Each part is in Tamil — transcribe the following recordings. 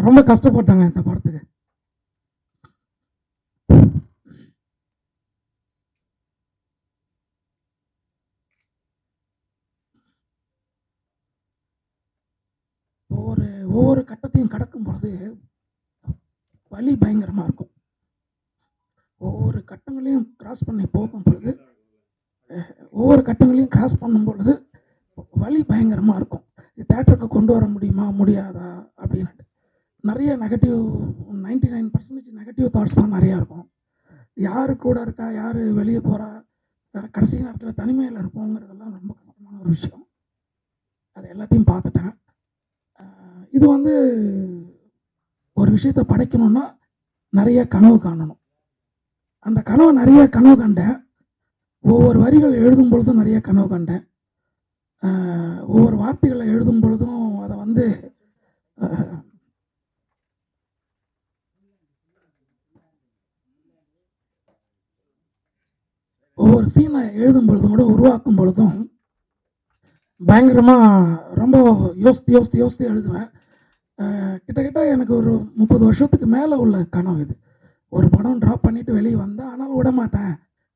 ரொம்ப கஷ்டப்பட்டாங்க இந்த படத்துக்கு. ஒவ்வொரு கட்டத்தையும் கடக்கும் பொழுது வலி பயங்கரமாக இருக்கும். ஒவ்வொரு கட்டங்களையும் கிராஸ் பண்ணி போகும் பொழுது பண்ணும் பொழுது வலி பயங்கரமாக இருக்கும். தேட்டருக்கு கொண்டு வர முடியுமா முடியாதா அப்படின்ட்டு நிறைய நெகட்டிவ் 99% நெகட்டிவ் தாட்ஸ் தான் நிறையா இருக்கும். யார் கூட இருக்கா, யார் வெளியே போகிறா, கடைசி நேரத்தில் தனிமையில் இருப்போங்கிறதெல்லாம் ரொம்ப கஷ்டமான ஒரு விஷயம். அது எல்லாத்தையும் பார்த்துட்டேன். இது ஒரு விஷயத்தை படைக்கணும்னா நிறைய கனவு காணணும். அந்த நிறைய கனவு கண்டேன். ஒவ்வொரு வரிகள் எழுதும் பொழுதும் நிறைய கனவு கண்டேன். ஒவ்வொரு வார்த்தைகளை எழுதும் பொழுதும் அதை ஒவ்வொரு சீனை எழுதும் பொழுதும் கூட உருவாக்கும் பொழுதும் பயங்கரமாக ரொம்ப யோசித்து எழுதுவேன். கிட்டத்தட்ட எனக்கு ஒரு 30 வருஷத்துக்கு மேலே உள்ள கனவு இது. ஒரு படம் ட்ராப் பண்ணிவிட்டு வெளியே வந்தேன், ஆனாலும் விட மாட்டேன்,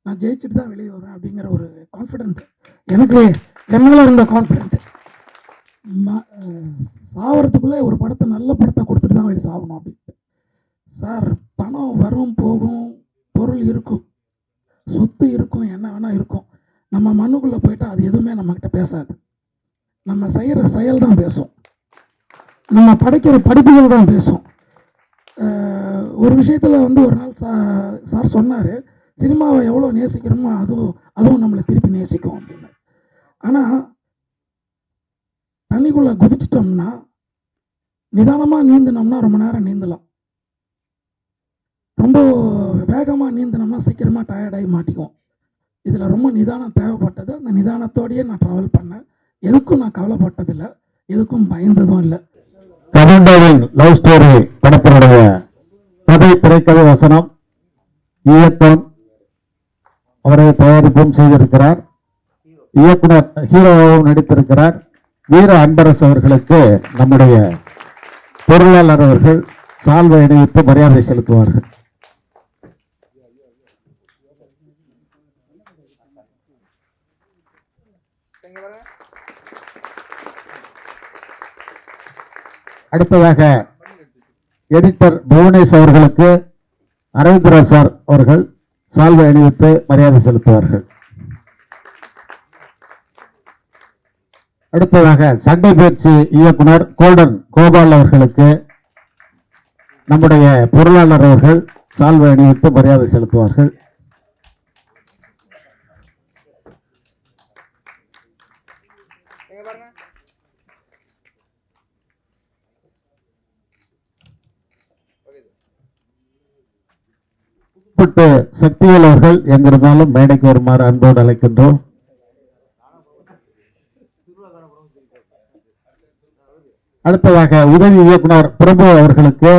நான் ஜெயிச்சுட்டு தான் வெளியே வருவேன் அப்படிங்கிற ஒரு கான்ஃபிடென்ட் எனக்கு என்னால் இருந்த கான்ஃபிடென்ட். சாவறதுக்குள்ளே ஒரு படத்தை நல்ல படத்தை கொடுத்துட்டு தான் வெளியே சாகணும் அப்படின்ட்டு. சார், பணம் வரும் போகும், பொருள் இருக்கும், சொத்து இருக்கும், என்ன வேணால் இருக்கும். நம்ம மண்ணுக்குள்ளே போயிட்டால் அது எதுவுமே நம்மக்கிட்ட பேசாது. நம்ம செய்கிற செயல் தான் பேசும், நம்ம படைக்கிற படிப்புகள் தான் பேசும். ஒரு விஷயத்தில் ஒரு நாள் சார் சொன்னார், சினிமாவை எவ்வளோ நேசிக்கிறோமோ அதுவும் நம்மளை திருப்பி நேசிக்கும் அப்படின்னு. ஆனால் தண்ணிக்குள்ளே குதிச்சிட்டோம்னா, நிதானமாக நீந்தினோம்னா ரொம்ப நேரம் நீந்தலாம். ரொம்ப வேகமாக நீந்தினோம்னா சீக்கிரமாக டயர்டாகி மாட்டிக்குவோம். இதில் ரொம்ப நிதானம் தேவைப்பட்டது. அந்த நிதானத்தோடையே நான் ட்ராவல் பண்ணேன். எதுக்கும் நான் கவலைப்பட்டதில்லை, எதுக்கும் பயந்ததும் இல்லை. கதண்டாவின் லவ் ஸ்டோரி படத்தினுடைய கதை, திரைக்கதை, வசனம், இயக்கம் அவரை தயாரிப்பும் செய்திருக்கிறார். இயக்குனர் ஹீரோவாகவும் நடித்திருக்கிறார். வீர அன்பரசு அவர்களுக்கு நம்முடைய பொருளாளர் அவர்கள் சால்வை அணிவித்து மரியாதை செலுத்துவார்கள். அடுத்ததாக எடிட்டர் புவனேஷ் அவர்களுக்கு அரவிந்தராஜ் சார் அவர்கள் சால்வை அணிவித்து மரியாதை செலுத்துவார்கள். அடுத்ததாக சண்டை பயிற்சி இயக்குனர் கோல்டன் கோபால் அவர்களுக்கு நம்முடைய பொருளாளர் அவர்கள் சால்வை அணிவித்து மரியாதை செலுத்துவார்கள். சக்திவேல் அவர்கள் எங்கிருந்தாலும் மேடைக்கு வருமாறு அன்போடு அழைக்கின்றோம். அடுத்ததாக உதவி இயக்குனர் பிரபு அவர்களுக்கு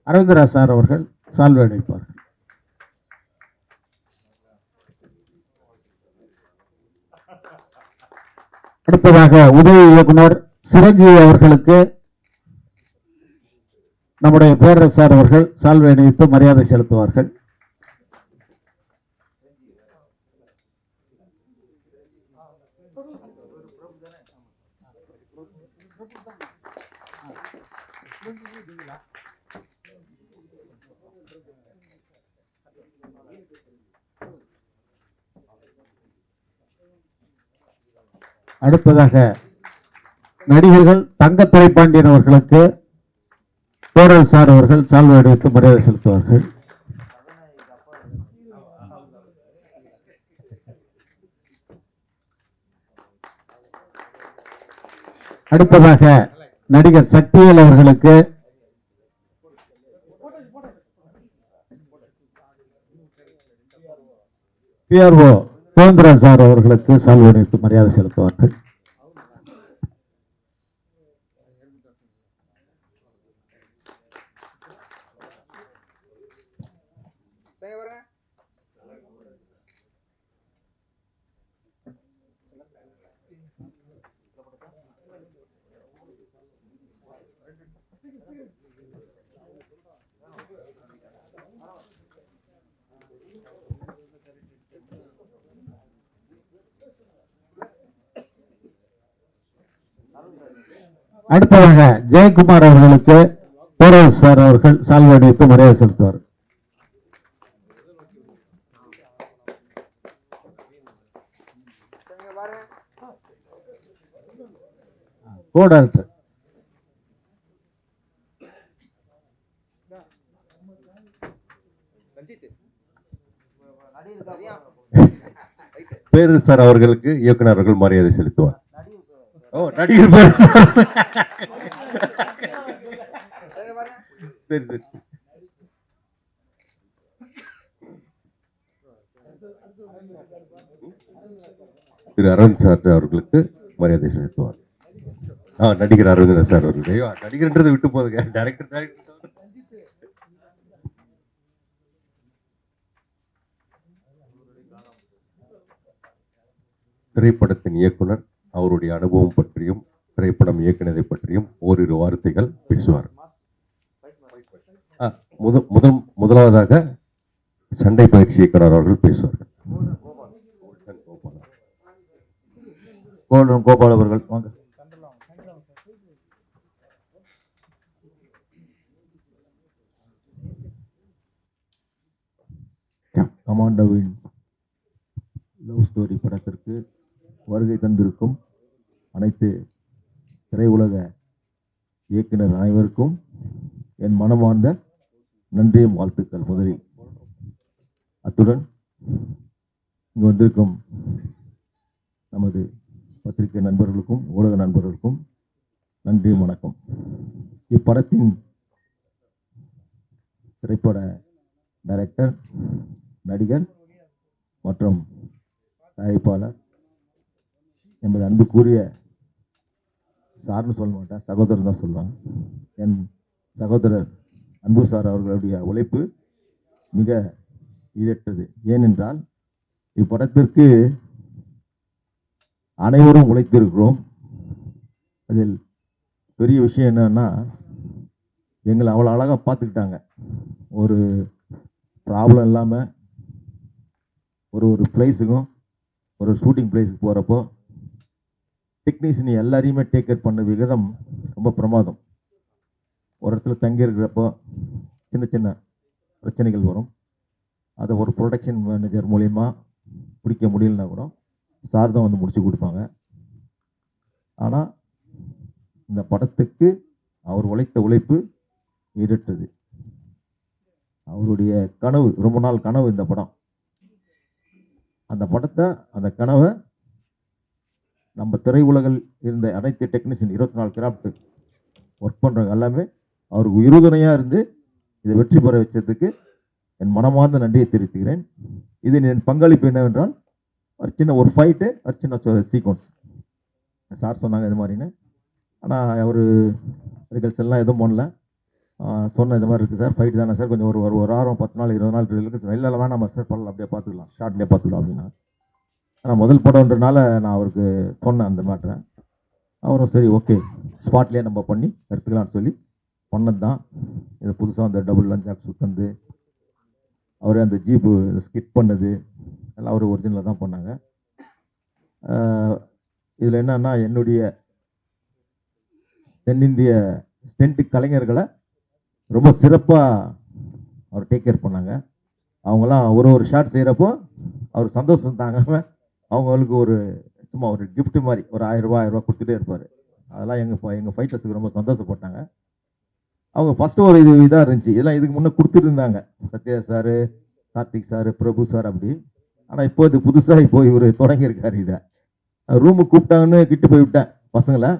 அரவிந்தராஜ் சார் அவர்கள் சால்வை அணிவிப்பார்கள். அடுத்ததாக உதவி இயக்குனர் சிரஞ்சீவி அவர்களுக்கு நம்முடைய பேரரசு சார் அவர்கள் சால்வை அணிவித்து மரியாதை செலுத்துவார்கள். அடுத்ததாக நடிகர்கள் தங்கத்துறை பாண்டியன் அவர்களுக்கு பேரரசு சார் அவர்கள் சால்வை அணிவித்து மரியாதை செலுத்துவார்கள். அடுத்ததாக நடிகர் சக்திவேல் அவர்களுக்கு பிஆர்ஓ கோவிந்தராஜ் சார் அவர்களுக்கு சால்வை அணிவித்து மரியாதை செலுத்துவார்கள். அடுத்ததாக ஜெயக்குமார் அவர்களுக்கு போரஸ் சார் அவர்கள் சால்வை அணிவித்து மரியாதை செலுத்துவார். கோ-டைரக்டர் பேரு சார் அவர்களுக்கு இயக்குனர் அவர்கள் மரியாதை செலுத்துவார். ஓ, நடிகர் பேரு சார். சரி சரி. திரு அரவிந்த் சார் அவர்களுக்கு மரியாதை செலுத்துவார். நடிகர் அரவிந்த் சார் அவர்கள். ஐயோ, நடிகர்ன்றது விட்டு போதுங்க. டைரக்டர் திரைப்படத்தின் இயக்குனர் அவருடைய அனுபவம் பற்றியும் திரைப்படம் இயக்குனதை பற்றியும் ஓரிரு வார்த்தைகள் பேசுவார். முதலாவதாக சண்டை பயிற்சி இயக்குனர் அவர்கள் பேசுவார்கள். கோல்டன் கோபால் அவர்கள் வாங்க. கமாண்டோவின் லவ் ஸ்டோரி படத்திற்கு வருகை தந்திருக்கும் அனைத்து திரையுலக இயக்குனர் அனைவருக்கும் என் மனமார்ந்த நன்றியும் வாழ்த்துக்கள் முதலில். அத்துடன் இங்கு வந்திருக்கும் நமது பத்திரிகை நண்பர்களுக்கும் ஊடக நண்பர்களுக்கும் நன்றியும் வணக்கம். இப்படத்தின் திரைப்பட டைரக்டர், நடிகர் மற்றும் தயாரிப்பாளர் என்பது அன்புக்குரிய சார்னு சொல்ல மாட்டேன், சகோதரர் தான் சொல்லுவாங்க. என் சகோதரர் அன்பு சார் அவர்களுடைய உழைப்பு மிக ஈடற்றது. ஏனென்றால் இப்படத்திற்கு அனைவரும் உழைத்திருக்கிறோம். அதில் பெரிய விஷயம் என்னன்னா, எங்களை அவ்வளோ அழகாக பார்த்துக்கிட்டாங்க. ஒரு ப்ராப்ளம் இல்லாமல் ஒரு பிளேஸுக்கும் ஒரு ஷூட்டிங் பிளேஸுக்கு போகிறப்போ டெக்னீஷியன் எல்லாரையுமே டேக் கேர் பண்ண விகிதம் ரொம்ப பிரமாதம். ஒரு இடத்துல தங்கி இருக்கிறப்போ சின்ன சின்ன பிரச்சனைகள் வரும். அதை ஒரு ப்ரொடக்ஷன் மேனேஜர் மூலயமா பிடிக்க முடியலனா கூட சார் தான் வந்து முடிச்சு கொடுப்பாங்க. ஆனால் இந்த படத்துக்கு அவர் உழைத்த உழைப்பு ஈடற்றது. அவருடைய கனவு, ரொம்ப நாள் கனவு இந்த படம். அந்த படத்தை, அந்த கனவை நம்ம திரையுலகில் இருந்த அனைத்து டெக்னீஷியன் 24 கிராஃப்ட் ஒர்க் பண்ணுறவங்க எல்லாமே அவருக்கு உறுதுணையாக இருந்து இதை வெற்றி பெற வச்சதுக்கு என் மனமார்ந்த நன்றியை தெரிவித்துக்கிறேன். இதில் என் பங்களிப்பு என்னவென்றால், ஒரு சின்ன ஒரு ஃபைட்டு, ஒரு சின்ன சீக்வன்ஸ் சார் சொன்னாங்க இது மாதிரின்னு. ஆனால் அவர் ரிகல்சல்லாம் எதுவும் பண்ணல. சொன்ன இது மாதிரி இருக்குது சார், ஃபைட் தானே சார், கொஞ்சம் ஒரு வாரம் 10 நாள் 20 நாள் இருக்குது. இல்லை வேணாம் சார், பண்ணலாம், அப்படியே பார்த்துக்கலாம், ஷார்ட்லேயே பார்த்துக்கலாம் அப்படின்னா. ஆனால் முதல் படம்ன்றனால நான் அவருக்கு சொன்னேன் அந்த மேட்டரை. அவரும் சரி ஓகே, ஸ்பாட்லேயே நம்ம பண்ணி எடுத்துக்கலாம்னு சொல்லி பண்ணது தான். இது புதுசாக அந்த டபுள் லஞ்சாக் சுத்தந்து, அவர் அந்த ஜீப்பு ஸ்கிட் பண்ணது எல்லாம் அவர் ஒரிஜினலாக தான் பண்ணாங்க. இதில் என்னன்னா, என்னுடைய தென்னிந்திய ஸ்டெண்ட் கலைஞர்களை ரொம்ப சிறப்பாக அவர் டேக் கேர் பண்ணாங்க. அவங்களாம் ஒரு ஷாட் செய்கிறப்போ அவர் சந்தோஷம் தாங்காமல் அவங்களுக்கு சும்மா ஒரு கிஃப்ட் மாதிரி ஒரு 1000 ரூபா கொடுத்துட்டே இருப்பார். அதெல்லாம் எங்கள் ஃபைட்டர்ஸுக்கு ரொம்ப சந்தோஷப்பட்டாங்க. அவங்க ஃபஸ்ட்டு ஒரு இதாக இருந்துச்சு, இதெல்லாம் இதுக்கு முன்னே கொடுத்துட்டு இருந்தாங்க, சத்யா சார், கார்த்திக் சார், பிரபு சார் அப்படி. ஆனால் இப்போ இது புதுசாக இவர் தொடங்கியிருக்காரு. இதை ரூமுக்கு கூப்பிட்டாங்கன்னு கிட்ட போய் விட்டேன் பசங்களை.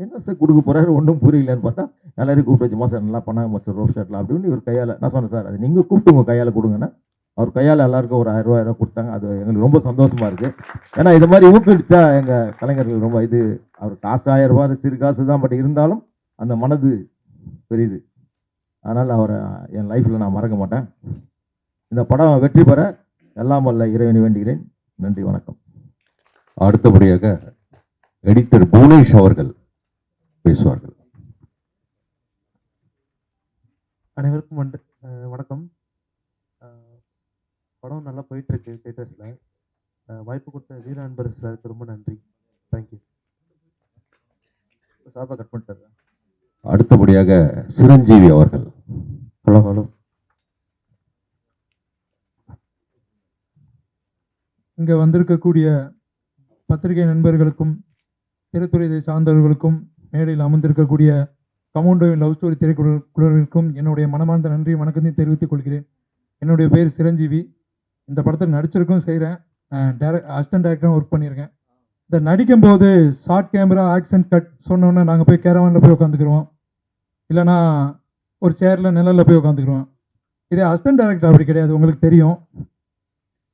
என்ன சார் கொடுக்க போகிறாரு, ஒன்றும் புரியலன்னு பார்த்தா எல்லாரையும் கூப்பிட்டு வச்சு, மாஸ்டர் நல்லா பண்ணாங்க மாஸ்டர் ரோப் ஷர்ட்லாம் அப்படின்னு இவர் கையால். நான் சொன்னேன் சார், அது நீங்கள் கூப்பிட்டு உங்கள் கையால் கொடுங்கன்னா அவர் கையால் எல்லாருக்கும் ஒரு 1000 ரூபா கொடுத்தாங்க. அது எங்களுக்கு ரொம்ப சந்தோஷமாக இருக்குது. ஏன்னா இது மாதிரி ஊக்குவிச்சா எங்கள் கலைஞர்கள் ரொம்ப அவர் காசு 1000 ரூபா சிறு காசு தான், பட் இருந்தாலும் அந்த மனது பெரியுது. அதனால் அவரை என் லைஃப்பில் நான் மறக்க மாட்டேன். இந்த படம் வெற்றி பெற எல்லாம் வல்ல இறைவனை வேண்டுகிறேன். நன்றி, வணக்கம். அடுத்தபடியாக எடிட்டர் புவனேஷ் அவர்கள் பேசுவார்கள். அனைவருக்கும் வணக்கம். படம் நல்லா போயிட்டுருக்கு தேட்டர்ஸில். வாய்ப்பு கொடுத்த வீர அன்பரசு சாருக்கு ரொம்ப நன்றி. தேங்க்யூ. சாப்பா கட் பண்ணிட்டாரு. அடுத்தபடியாக சிரஞ்சீவி அவர்கள். ஹலோ. இங்கே வந்திருக்கக்கூடிய பத்திரிகை நண்பர்களுக்கும் திரைத்துறையை சார்ந்தவர்களுக்கும் மேடையில் அமர்ந்திருக்கக்கூடிய கமோண்டோவின் லவ் ஸ்டோரி திரைக்குழுவிற்கும் என்னுடைய மனமார்ந்த நன்றி வணக்கத்தையும் தெரிவித்துக் கொள்கிறேன். என்னுடைய பேர் சிரஞ்சீவி. இந்த படத்தில் நடிச்சிருக்கும் செய்கிறேன். அசிஸ்டன்ட் டைரக்டராக ஒர்க் பண்ணியிருக்கேன். இந்த நடிக்கும்போது ஷார்ட் கேமரா ஆக்ஷன் கட் சொன்னோன்னே நாங்கள் போய் கேரவானில் போய் உட்காந்துக்குருவோம், இல்லைனா ஒரு சேரில் நிழலில் போய் உட்காந்துக்குருவோம். இதே அசிஸ்டன்ட் டைரக்டர் அப்படி கிடையாது. உங்களுக்கு தெரியும்,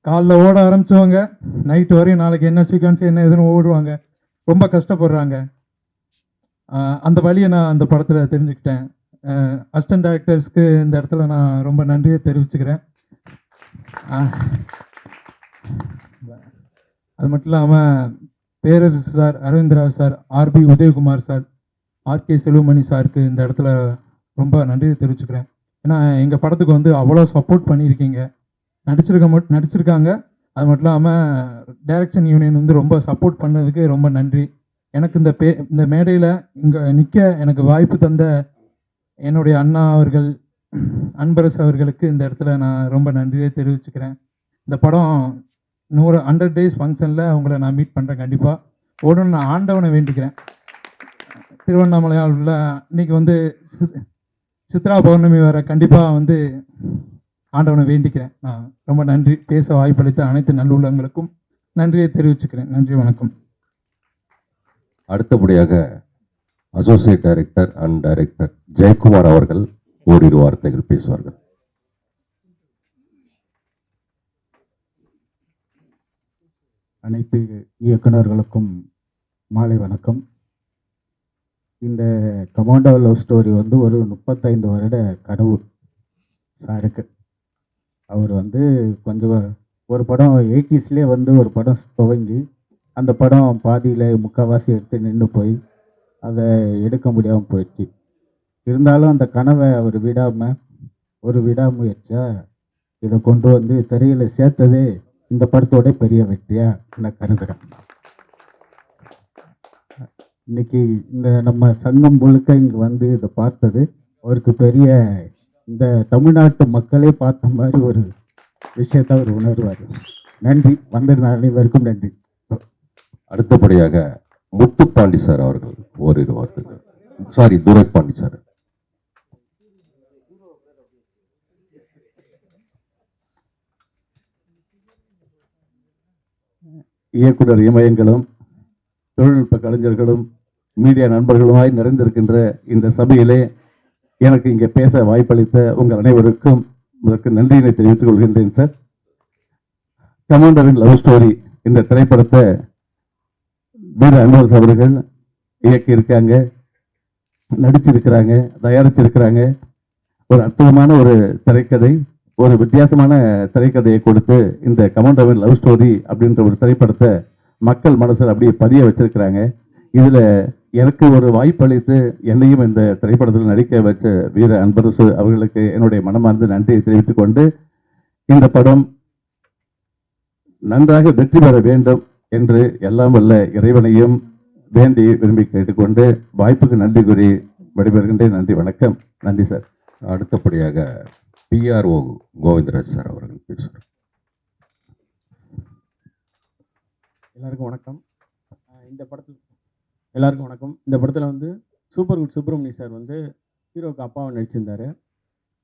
காலைல ஓட ஆரம்பித்தவங்க நைட்டு வரையும் நாளைக்கு என்ன சீக்வன்ஸ் என்ன எதுன்னு ஓடுவாங்க, ரொம்ப கஷ்டப்படுறாங்க. அந்த வழியை நான் அந்த படத்தில் தெரிஞ்சுக்கிட்டேன். அசிஸ்டன்ட் டைரக்டர்ஸ்க்கு இந்த இடத்துல நான் ரொம்ப நன்றியை தெரிவிச்சுக்கிறேன். அது மட்டும் இல்லாமல் Perarasu sir, Aravindraj sir, RB Udhayakumar sir, RK Selvamani சாருக்கு இந்த இடத்துல ரொம்ப நன்றியை தெரிவிச்சுக்கிறேன். ஏன்னா எங்கள் படத்துக்கு வந்து அவ்வளோ சப்போர்ட் பண்ணியிருக்கீங்க, நடிச்சிருக்காங்க. அது மட்டும் இல்லாமல் டைரக்ஷன் யூனியன் வந்து ரொம்ப சப்போர்ட் பண்ணதுக்கு ரொம்ப நன்றி. எனக்கு இந்த மேடையில் இங்கே நிற்க எனக்கு வாய்ப்பு தந்த என்னுடைய அண்ணா அவர்கள், அன்பரசு அவர்களுக்கு இந்த இடத்துல நான் ரொம்ப நன்றியை தெரிவிச்சுக்கிறேன். இந்த படம் 100 days ஃபங்க்ஷனில் அவங்கள நான் மீட் பண்ணுறேன். கண்டிப்பாக ஓடணும்னு நான் ஆண்டவனை வேண்டிக்கிறேன். திருவண்ணாமலையால் உள்ள இன்றைக்கி வந்து சித்ரா பௌர்ணமி வர கண்டிப்பாக வந்து ஆண்டவனை வேண்டிக்கிறேன். நான் ரொம்ப நன்றி. பேச வாய்ப்பளித்த அனைத்து நல்லுள்ளங்களுக்கும் நன்றியை தெரிவிச்சுக்கிறேன். நன்றி, வணக்கம். அடுத்தபடியாக associate director and director Jayakumar அவர்கள் ஓரிரு வார்த்தைகள் பேசுவார்கள். அனைத்து இயக்குநர்களுக்கும் மாலை வணக்கம். இந்த கமாண்டோ லவ் ஸ்டோரி வந்து ஒரு 35 வருட கனவு சாருக்கு. அவர் வந்து கொஞ்சம் ஒரு படம் 80sலேயே வந்து ஒரு படம் துவங்கி அந்த படம் பாதியில் முக்கால்வாசி எடுத்து நின்று போய் அதை எடுக்க முடியாமல் போயிடுச்சு. இருந்தாலும் அந்த கனவை அவர் விடாமல் ஒரு விடாமுயற்சியாக இதை கொண்டு வந்து திரையில் சேர்த்ததே இந்த படத்தோட பெரிய வெற்றியாக நான் கருதுகிறேன். இன்னைக்கு இந்த நம்ம சங்கம் முழுக்க இங்கே வந்து இதை பார்த்தது அவருக்கு பெரிய, இந்த தமிழ்நாட்டு மக்களே பார்த்த மாதிரி ஒரு விஷயத்தை அவர் உணர்வார். நன்றி. வந்திருந்த அனைவருக்கும் நன்றி. அடுத்தபடியாக முத்துப்பாண்டி சார் அவர்கள் ஓரிரு வார்த்தைகள். Sorry, Duraipandi sir. இயக்குனர் இமயங்களும் தொழில்நுட்ப கலைஞர்களும் மீடியா நண்பர்களுமாய் நிறைந்திருக்கின்ற இந்த சபையிலே எனக்கு இங்கே பேச வாய்ப்பளித்த உங்கள் அனைவருக்கும் இதற்கு நன்றியினை தெரிவித்துக் கொள்கின்றேன் சார். கமாண்டரின் லவ் ஸ்டோரி இந்த திரைப்படத்தை வீர அன்பரசு அவர்கள் இயக்கியிருக்காங்க, நடிச்சிருக்கிறாங்க, தயாரிச்சிருக்கிறாங்க. ஒரு அற்புதமான ஒரு திரைக்கதை, ஒரு வித்தியாசமான திரைக்கதையை கொடுத்து இந்த கமாண்டோவின் லவ் ஸ்டோரி அப்படின்ற ஒரு திரைப்படத்தை மக்கள் மனசில் அப்படியே பதிய வச்சிருக்கிறாங்க. இதில் எனக்கு ஒரு வாய்ப்பளித்து என்னையும் இந்த திரைப்படத்தில் நடிக்க வச்ச வீர அன்பரசு அவர்களுக்கு என்னுடைய மனமார்ந்த நன்றியை தெரிவித்துக் கொண்டு, இந்த படம் நன்றாக வெற்றி பெற வேண்டும் என்று எல்லாம் வல்ல இறைவனையும் வேண்டி விரும்பி கேட்டுக்கொண்டு வாய்ப்புக்கு நன்றி கூறி விடைபெறுகின்றேன். நன்றி, வணக்கம். நன்றி சார். அடுத்தபடியாக PRO கோவிந்தராஜ் சார் அவர்கள் பேசுகிறார். எல்லாருக்கும் வணக்கம். இந்த படத்தில் வந்து சூப்பர் குட் சுப்ரமணிய சார் வந்து ஹீரோக்கு அப்பாவை நடிச்சிருந்தார்.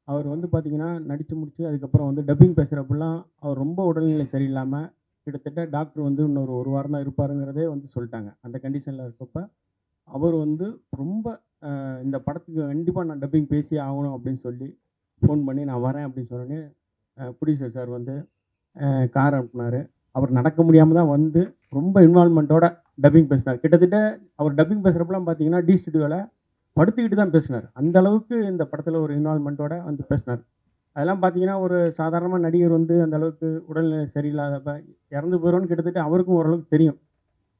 அவர் வந்து பார்த்திங்கன்னா நடித்து முடித்து அதுக்கப்புறம் வந்து டப்பிங் பேசுகிறப்பெல்லாம் அவர் ரொம்ப உடல்நிலை சரியில்லாமல் கிட்டத்தட்ட டாக்டர் வந்து இன்னொரு 1 வாரம் தான் இருப்பாருங்கிறதே வந்து சொல்லிட்டாங்க. அந்த கண்டிஷனில் இருக்கப்போ அவர் வந்து ரொம்ப இந்த படத்துக்கு கண்டிப்பாக நான் டப்பிங் பேசி ஆகணும் அப்படின்னு சொல்லி ஃபோன் பண்ணி நான் வரேன் அப்படின்னு சொன்னோன்னே ப்ரொடியூசர் சார் வந்து கார் அனுப்புனார். அவர் நடக்க முடியாமல் தான் வந்து ரொம்ப இன்வால்மெண்ட்டோட டப்பிங் பேசினார். கிட்டத்தட்ட அவர் டப்பிங் பேசுகிறப்பெல்லாம் பார்த்தீங்கன்னா டி ஸ்டுடியோவில் படுத்துக்கிட்டு தான் பேசினார். அந்த அளவுக்கு இந்த படத்தில் ஒரு இன்வால்மெண்ட்டோட வந்து பேசினார். அதெல்லாம் பார்த்தீங்கன்னா ஒரு சாதாரணமாக நடிகர் வந்து அந்த அளவுக்கு உடல்நிலை சரியில்லாதப்ப இறந்து போயிடும்னு கிட்டத்தட்ட அவருக்கும் ஓரளவுக்கு தெரியும்.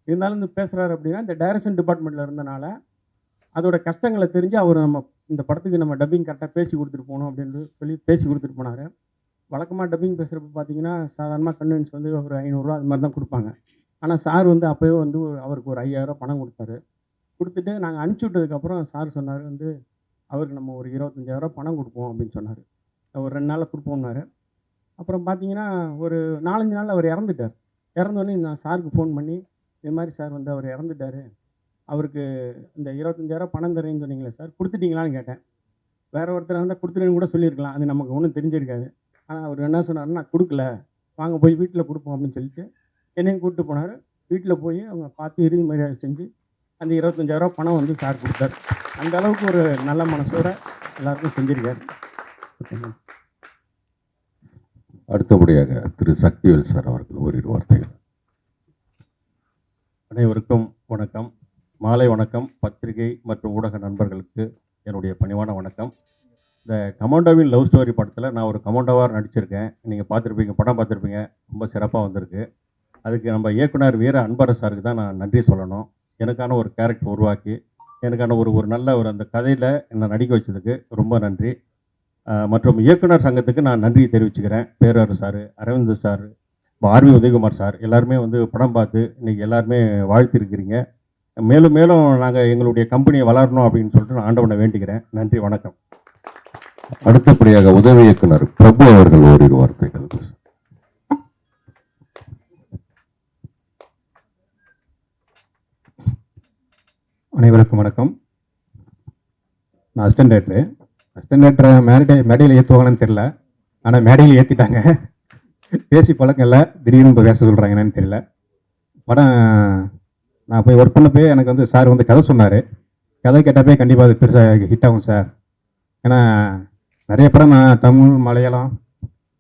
இருந்தாலும் இந்த பேசுகிறாரு அப்படின்னா இந்த டைரக்ஷன் டிபார்ட்மெண்ட்டில் இருந்தனால அதோட கஷ்டங்களை தெரிஞ்சு அவர் நம்ம இந்த படத்துக்கு நம்ம டப்பிங் கரெக்டாக பேசி கொடுத்துட்டு போகணும் அப்படின்னு சொல்லி பேசி கொடுத்துட்டு போனார். வழக்கமாக டப்பிங் பேசுகிறப்ப பார்த்தீங்கன்னா சாதாரணமாக கன்வென்ஸ் வந்து ஒரு 500 அது மாதிரி தான் கொடுப்பாங்க. ஆனால் சார் வந்து அப்போயே வந்து அவருக்கு ஒரு 5000 பணம் கொடுத்தாரு. கொடுத்துட்டு நாங்கள் அனுப்பிச்சி விட்டதுக்கப்புறம் சார் சொன்னார் வந்து அவருக்கு நம்ம ஒரு 25,000 பணம் கொடுப்போம் அப்படின்னு சொன்னார். ஒரு 2 நாளில் கொடுப்போம்னாரு. அப்புறம் பார்த்தீங்கன்னா ஒரு 4-5 நாளில் அவர் இறந்துட்டார். இறந்தோடனே நான் சாருக்கு ஃபோன் பண்ணி இது மாதிரி சார் வந்து அவர் இறந்துட்டார், அவருக்கு இந்த 25,000 பணம் தரேன்னு சொன்னீங்களே சார், கொடுத்துட்டீங்களான்னு கேட்டேன். வேறு ஒருத்தர் இருந்தால் கொடுத்துருன்னு கூட சொல்லியிருக்கலாம், அது நமக்கு ஒன்றும் தெரிஞ்சிருக்காது. ஆனால் அவர் என்ன சொன்னார்னா, நான் கொடுக்கல, வாங்க போய் வீட்டில் கொடுப்போம் அப்படின்னு சொல்லிட்டு என்னையும் கூப்பிட்டு போனார். வீட்டில் போய் அவங்க பார்த்து இறுதி மரியாதை செஞ்சு அந்த 25,000 பணம் வந்து சார் கொடுத்தார். அந்த அளவுக்கு ஒரு நல்ல மனசோட எல்லாருக்கும் செஞ்சுருக்காரு. அடுத்தபடியாக திரு சக்திவேல் சார் அவர்கள் ஓரிரு வார்த்தைகள். அனைவருக்கும் வணக்கம், மாலை வணக்கம். பத்திரிகை மற்றும் ஊடக நண்பர்களுக்கு என்னுடைய பணிவான வணக்கம். இந்த கமாண்டோவின் லவ் ஸ்டோரி படத்தில் நான் ஒரு கமாண்டோவாக நடிச்சிருக்கேன். நீங்கள் பார்த்துருப்பீங்க, படம் பார்த்துருப்பீங்க, ரொம்ப சிறப்பாக வந்திருக்கு. அதுக்கு நம்ம இயக்குனர் வீர அன்பரசு சாருக்கு தான் நான் நன்றி சொல்லணும். எனக்கான ஒரு கேரக்டர் உருவாக்கி எனக்கான ஒரு நல்ல அந்த கதையில் என்னை நடிக்க வச்சதுக்கு ரொம்ப நன்றி. மற்றும் இயக்குனர் சங்கத்துக்கு நான் நன்றி தெரிவிச்சுக்கிறேன். Perarasu sir, Aravind sir, RV Udhayakumar sir எல்லாருமே வந்து படம் பார்த்து இன்றைக்கி எல்லாருமே வாழ்த்திருக்கிறீங்க. மேலும் மேலும் நாங்கள் எங்களுடைய கம்பெனியை வளரணும் அப்படின்னு சொல்லிட்டு நான் ஆண்டவனை வேண்டிக்கிறேன். நன்றி, வணக்கம். அடுத்தபடியாக உதவி இயக்குனர் பிரபு அவர்கள் ஓரிரு வார்த்தைகள். அனைவருக்கும் வணக்கம். நான் அசிஸ்டன்ட் டேரக்டரை மேடையில் ஏற்றுவாங்கன்னு தெரில, ஆனால் மேடையில் ஏற்றிட்டாங்க. பேசி பழக்கம் இல்லை, திடீர்னு இப்போ பேச சொல்கிறாங்க என்னன்னு தெரியல. படம் நான் போய் ஒர்க் பண்ண போய் எனக்கு வந்து சார் வந்து கதை சொன்னார். கதை கேட்டப்பே கண்டிப்பாக அது பெருசாக ஹிட் ஆகும் சார். ஏன்னா நிறைய படம் நான் தமிழ், மலையாளம்,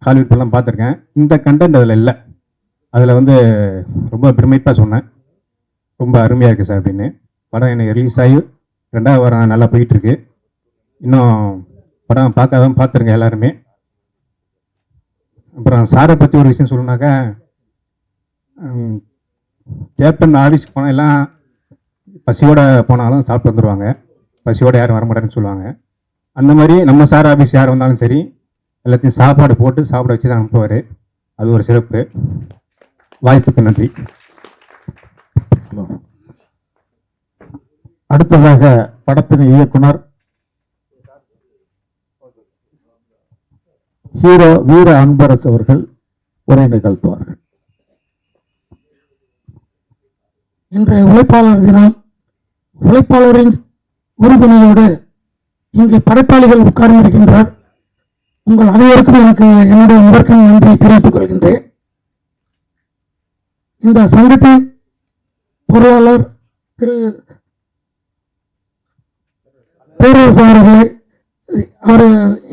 ஹாலிவுட் படம்லாம் பார்த்துருக்கேன். இந்த கண்டென்ட் அதில் இல்லை. அதில் வந்து ரொம்ப பெருமைப்பாக சொன்னேன், ரொம்ப அருமையாக இருக்குது சார் அப்படின்னு. படம் எனக்கு ரிலீஸ் ஆகி 2வது வாரம் நல்லா போயிட்டுருக்கு. இன்னும் படம் பார்த்துருங்க எல்லாருமே. அப்புறம் சாரை பற்றி ஒரு விஷயம் சொல்லணுனாக்கா, கேப்டன் ஆஃபீஸ்க்கு போனால் எல்லாம் பசியோடு போனாலும் சாப்பிட்டு வந்துடுவாங்க, பசியோடு யாரும் வரமாட்டேன்னு சொல்லுவாங்க. அந்த மாதிரி நம்ம சார் ஆஃபீஸ் யார் வந்தாலும் சரி எல்லாத்தையும் சாப்பாடு போட்டு சாப்பிட வச்சு தான் அனுப்புவார். அது ஒரு சிறப்பு. வாய்ப்புக்கு நன்றி. அடுத்ததாக படத்தின் இயக்குனர் ஹீரோ வீர அன்பரசு அவர்கள் உரை நிகழ்த்துவார்கள். இன்றைய உழைப்பாளர் தினம். உழைப்பாளரின் உறுதுணையோடு இங்கு படைப்பாளிகள் உட்கார்ந்திருக்கின்றார். உங்கள் அனைவருக்கும் எனக்கு என்னுடைய முதற்கண் நன்றியை தெரிவித்துக் கொள்கின்றேன். இந்த சங்கத்தின் பொருளாளர் திரு பேரரசு அவர்களை, அவர்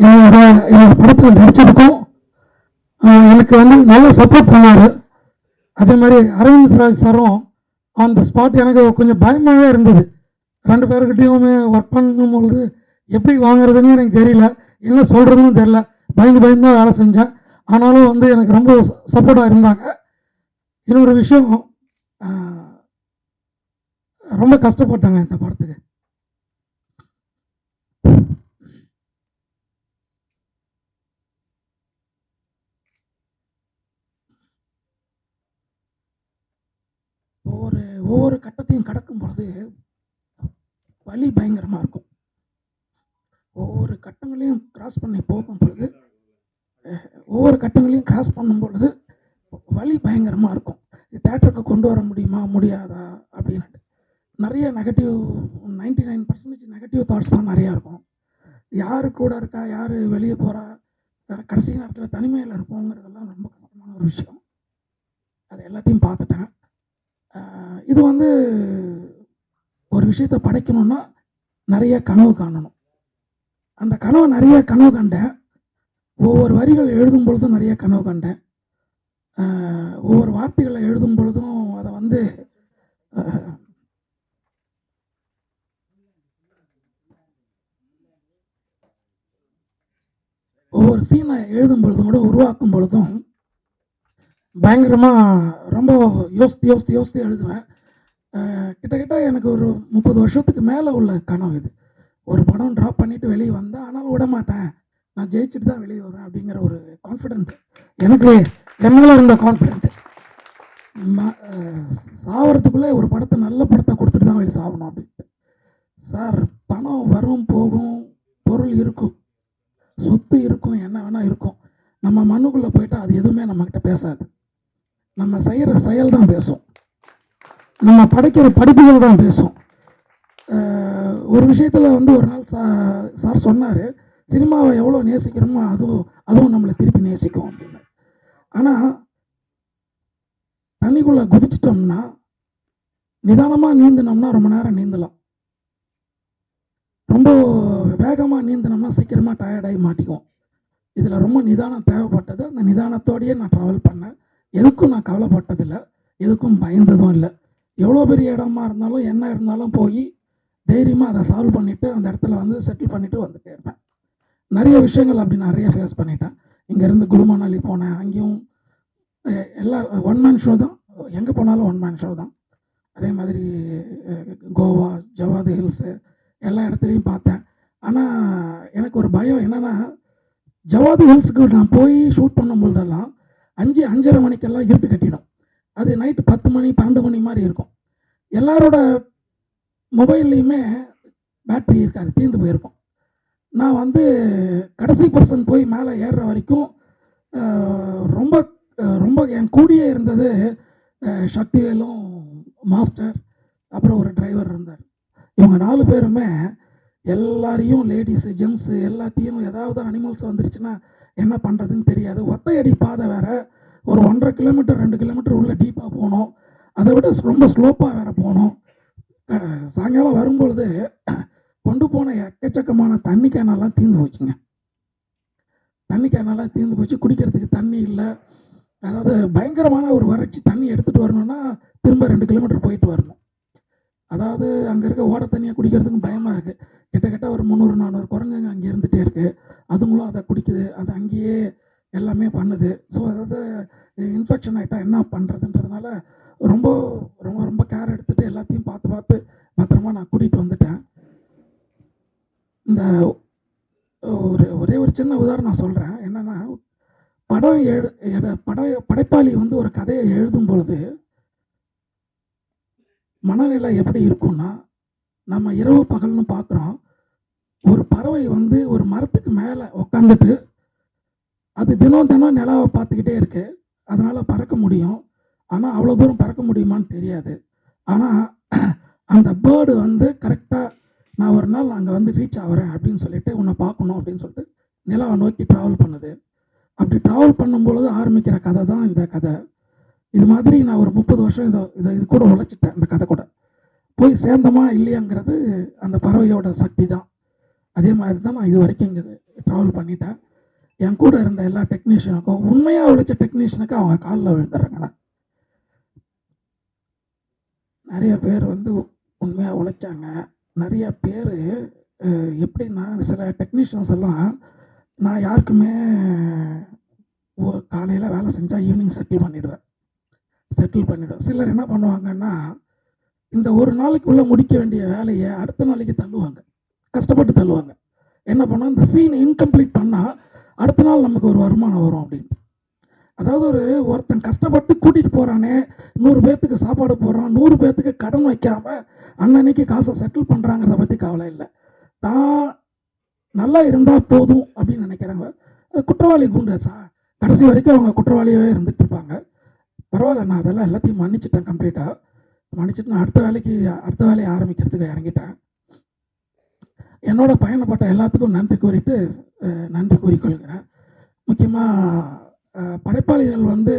என்னோட படத்தில் நடிச்சதுக்கும் எனக்கு வந்து நல்ல சப்போர்ட் பண்ணார். அதே மாதிரி அரவிந்த் ராஜ் சாரும் ஆன் த ஸ்பாட் எனக்கு கொஞ்சம் பயமாகவே இருந்தது. 2 பேருக்கிட்டையுமே ஒர்க் பண்ணும்பொழுது எப்படி வாங்குறதுன்னு எனக்கு தெரியல, என்ன சொல்கிறதுன்னு தெரியல, பயந்து தான் வேலை செஞ்சேன். ஆனாலும் வந்து எனக்கு ரொம்ப சப்போர்ட்டாக இருந்தாங்க. இன்னொரு விஷயம், ரொம்ப கஷ்டப்பட்டாங்க இந்த படத்துக்கு. ஒவ்வொரு கட்டத்தையும் கடக்கும் பொழுது வலி பயங்கரமாக இருக்கும். ஒவ்வொரு கட்டங்களையும் கிராஸ் பண்ணி போகும் பொழுது வலி பயங்கரமாக இருக்கும். தேட்டருக்கு கொண்டு வர முடியுமா முடியாதா அப்படின்னு நிறைய 99% நெகட்டிவ் தாட்ஸ் தான் நிறையா இருக்கும். யார் கூட இருக்கா, யார் வெளியே போகிறா, கடைசி நேரத்தில் தனிமையில் இருப்போங்கிறதெல்லாம் ரொம்ப கஷ்டமான ஒரு விஷயம். அது எல்லாத்தையும் பார்த்துட்டேன். இது வந்து ஒரு விஷயத்தை படைக்கணும்னா நிறைய கனவு காணணும். அந்த நிறைய கனவு கண்டேன். ஒவ்வொரு வரிகள் எழுதும் பொழுதும் நிறைய கனவு கண்டேன். ஒவ்வொரு வார்த்தைகளை எழுதும் பொழுதும் அதை வந்து ஒவ்வொரு சீனை எழுதும் பொழுதும் கூட உருவாக்கும் பொழுதும் பயங்கரமாக ரொம்ப யோசித்து எழுதுவேன். கிட்டத்தட்ட எனக்கு ஒரு 30 வருஷத்துக்கு மேலே உள்ள கனவு இது. ஒரு படம் ட்ராப் பண்ணிவிட்டு வெளியே வந்தேன், ஆனாலும் விட மாட்டேன், நான் ஜெயிச்சுட்டு தான் வெளியே வருவேன் அப்படிங்கிற ஒரு கான்ஃபிடென்ட் எனக்கு என்னால் இருந்த கான்ஃபிடென்ட். சாவறதுக்குள்ளே ஒரு படத்தை நல்ல படத்தை கொடுத்துட்டு தான் வெளியே சாகணும் அப்படின்ட்டு. சார், பணம் வரும் போகும், பொருள் இருக்கும், சொத்து இருக்கும், என்ன வேணால் இருக்கும். நம்ம மண்ணுக்குள்ளே போயிட்டால் அது எதுவுமே நம்மக்கிட்ட பேசாது. நம்ம செய்கிற செயல் தான் பேசும், நம்ம படைக்கிற படிப்புகள் தான் பேசும். ஒரு விஷயத்தில் வந்து ஒரு நாள் சார் சொன்னார், சினிமாவை எவ்வளோ நேசிக்கிறோமோ அதுவும் நம்மளை திருப்பி நேசிக்கும் அப்படின்னு. ஆனால் தண்ணிக்குள்ளே குதிச்சிட்டோம்னா, நிதானமாக நீந்தினோம்னா ரொம்ப நேரம் நீந்தலாம். ரொம்ப வேகமாக நீந்தினோம்னா சீக்கிரமாக டயர்டாகி மாட்டிக்கும். இதில் ரொம்ப நிதானம் தேவைப்பட்டது. அந்த நிதானத்தோடையே நான் ட்ராவல் பண்ணேன். எதுக்கும் நான் கவலைப்பட்டதில்லை, எதுக்கும் பயந்ததும் இல்லை. எவ்வளோ பெரிய இடமா இருந்தாலும் என்ன இருந்தாலும் போய் தைரியமாக அதை சால்வ் பண்ணிவிட்டு அந்த இடத்துல வந்து செட்டில் பண்ணிவிட்டு வந்துட்டே இருப்பேன். நிறைய விஷயங்கள் அப்படி நிறைய ஃபேஸ் பண்ணிட்டேன். இங்கேருந்து குளுமணாலி போனேன், அங்கேயும் எல்லா ஒன் மேன் ஷோ தான், எங்கே போனாலும் ஒன் மேன் ஷோ தான். அதே மாதிரி கோவா, ஜவாது ஹில்ஸு எல்லா இடத்துலையும் பார்த்தேன். ஆனால் எனக்கு ஒரு பயம் என்னென்னா, ஜவாது ஹில்ஸுக்கு நான் போய் ஷூட் பண்ணும்பொழுதெல்லாம் 5:30 மணிக்கெல்லாம் இருட்டு கட்டிடும். அது நைட்டு 10 மணி 12 மணி மாதிரி இருக்கும். எல்லாரோட மொபைல்லையுமே பேட்ரி இருக்காது, தீர்ந்து போயிருக்கும். நான் வந்து கடைசி பர்சன் போய் மேலே ஏறுற வரைக்கும் ரொம்ப ரொம்ப என் கூடியே இருந்தது சக்திவேலும், மாஸ்டர், அப்புறம் ஒரு டிரைவர் இருந்தார். இவங்க 4 பேருமே எல்லாரையும், லேடிஸு ஜென்ஸு எல்லாத்தையும், ஏதாவது அனிமல்ஸ் வந்துருச்சுன்னா என்ன பண்ணுறதுன்னு தெரியாது. ஒத்தையடி பாதை வேறு, ஒரு 1.5 கிலோமீட்டர் 2 கிலோமீட்டர் உள்ள டீப்பாக போகணும், அதை விட ரொம்ப ஸ்லோப்பாக வேறு போகணும். சாயங்காலம் வரும்பொழுது கொண்டு போன எக்கச்சக்கமான தண்ணி கேனெல்லாம் தீர்ந்து போச்சுங்க. தண்ணி கேனெல்லாம் தீர்ந்து போச்சு, குடிக்கிறதுக்கு தண்ணி இல்லை. அதாவது பயங்கரமான ஒரு வறட்சி. தண்ணி எடுத்துகிட்டு வரணும்னா திரும்ப 2 கிலோமீட்டர் போயிட்டு வரணும். அதாவது அங்கே இருக்க ஓட தண்ணியாக குடிக்கிறதுக்கும் பயமாக இருக்குது. கிட்டத்தட்ட ஒரு 300-400 குரங்குங்க அங்கே இருந்துகிட்டே இருக்குது. அதுங்களும் அதை குடிக்குது, அது அங்கேயே எல்லாமே பண்ணுது. ஸோ அதாவது இன்ஃபெக்ஷன் ஆகிட்டா என்ன பண்ணுறதுன்றதுனால ரொம்ப ரொம்ப ரொம்ப கேர் எடுத்துகிட்டு எல்லாத்தையும் பார்த்து பத்திரமா நான் கூட்டிகிட்டு வந்துட்டேன். இந்த ஒரே ஒரு சின்ன உதாரணம் நான் சொல்கிறேன். என்னென்னா, படைப்பாளி வந்து ஒரு கதையை எழுதும் பொழுது மனநிலை எப்படி இருக்கும்னா, நம்ம இரவு பகல்னு பார்க்குறோம். ஒரு பறவை வந்து ஒரு மரத்துக்கு மேலே உக்காந்துட்டு அது தினம் நிலாவை பார்த்துக்கிட்டே இருக்கு, அதனால் பறக்க முடியும். ஆனால் அவ்வளோ தூரம் பறக்க முடியுமான்னு தெரியாது. ஆனால் அந்த பேர்டு வந்து கரெக்டாக நான் ஒரு நாள் அங்கே வந்து ரீச் ஆகிறேன் அப்படின்னு சொல்லிட்டு, உன்னை பார்க்கணும் அப்படின்னு சொல்லிட்டு நிலாவை நோக்கி ட்ராவல் பண்ணுது. அப்படி ட்ராவல் பண்ணும்பொழுது ஆரம்பிக்கிற கதை தான் இந்த கதை. இது மாதிரி நான் ஒரு 30 வருஷம் இது கூட உழைச்சிட்டேன். இந்த கதை கூட போய் சேர்ந்தமா இல்லையாங்கிறது அந்த பறவையோட சக்தி தான். அதே மாதிரி தான் நான் இது வரைக்கும் இங்கே ட்ராவல் பண்ணிட்டேன். என் கூட இருந்த எல்லா டெக்னீஷியனுக்கும், உண்மையாக உழைச்ச டெக்னீஷியனுக்கு அவங்க காலில் விழுந்துடுறாங்கண்ணா. நிறைய பேர் வந்து உண்மையாக உழைச்சாங்க. நிறைய பேர் எப்படின்னா, சில டெக்னீஷியன்ஸ் எல்லாம் நான் யாருக்குமே காலையில் வேலை செஞ்சால் ஈவினிங் செட்டில் பண்ணிவிடுவேன். சிலர் என்ன பண்ணுவாங்கன்னா, இந்த ஒரு நாளைக்குள்ளே முடிக்க வேண்டிய வேலையை அடுத்த நாளைக்கு தள்ளுவாங்க, கஷ்டப்பட்டு தள்ளுவாங்க. என்ன பண்ணால், இந்த சீன் இன்கம்ப்ளீட் பண்ணால் அடுத்த நாள் நமக்கு ஒரு வருமானம் வரும் அப்படின்ட்டு. அதாவது ஒருத்தன் கஷ்டப்பட்டு கூட்டிகிட்டு போகிறானே, 100 பேர்த்துக்கு சாப்பாடு போடுறான், 100 பேர்த்துக்கு கடன் வைக்காமல் அன்னன்னைக்கு காசை செட்டில் பண்ணுறாங்கிறத பற்றி கவலை இல்லை. தான் நல்லா இருந்தால் போதும் அப்படின்னு நினைக்கிறாங்க. அது குற்றவாளி கூண்டாச்சா, கடைசி வரைக்கும் அவங்க குற்றவாளியாகவே இருந்துட்டு இருப்பாங்க. பரவாயில்ல, நான் அதெல்லாம் எல்லாத்தையும் மன்னிச்சிட்டேன், கம்ப்ளீட்டாக மன்னிச்சுட்டு நான் அடுத்த வேலையை ஆரம்பிக்கிறதுக்கு இறங்கிட்டேன். என்னோட பயணப்பட்ட எல்லாத்துக்கும் நன்றி கூறிக்கொள்கிறேன். முக்கியமாக படைப்பாளிகள் வந்து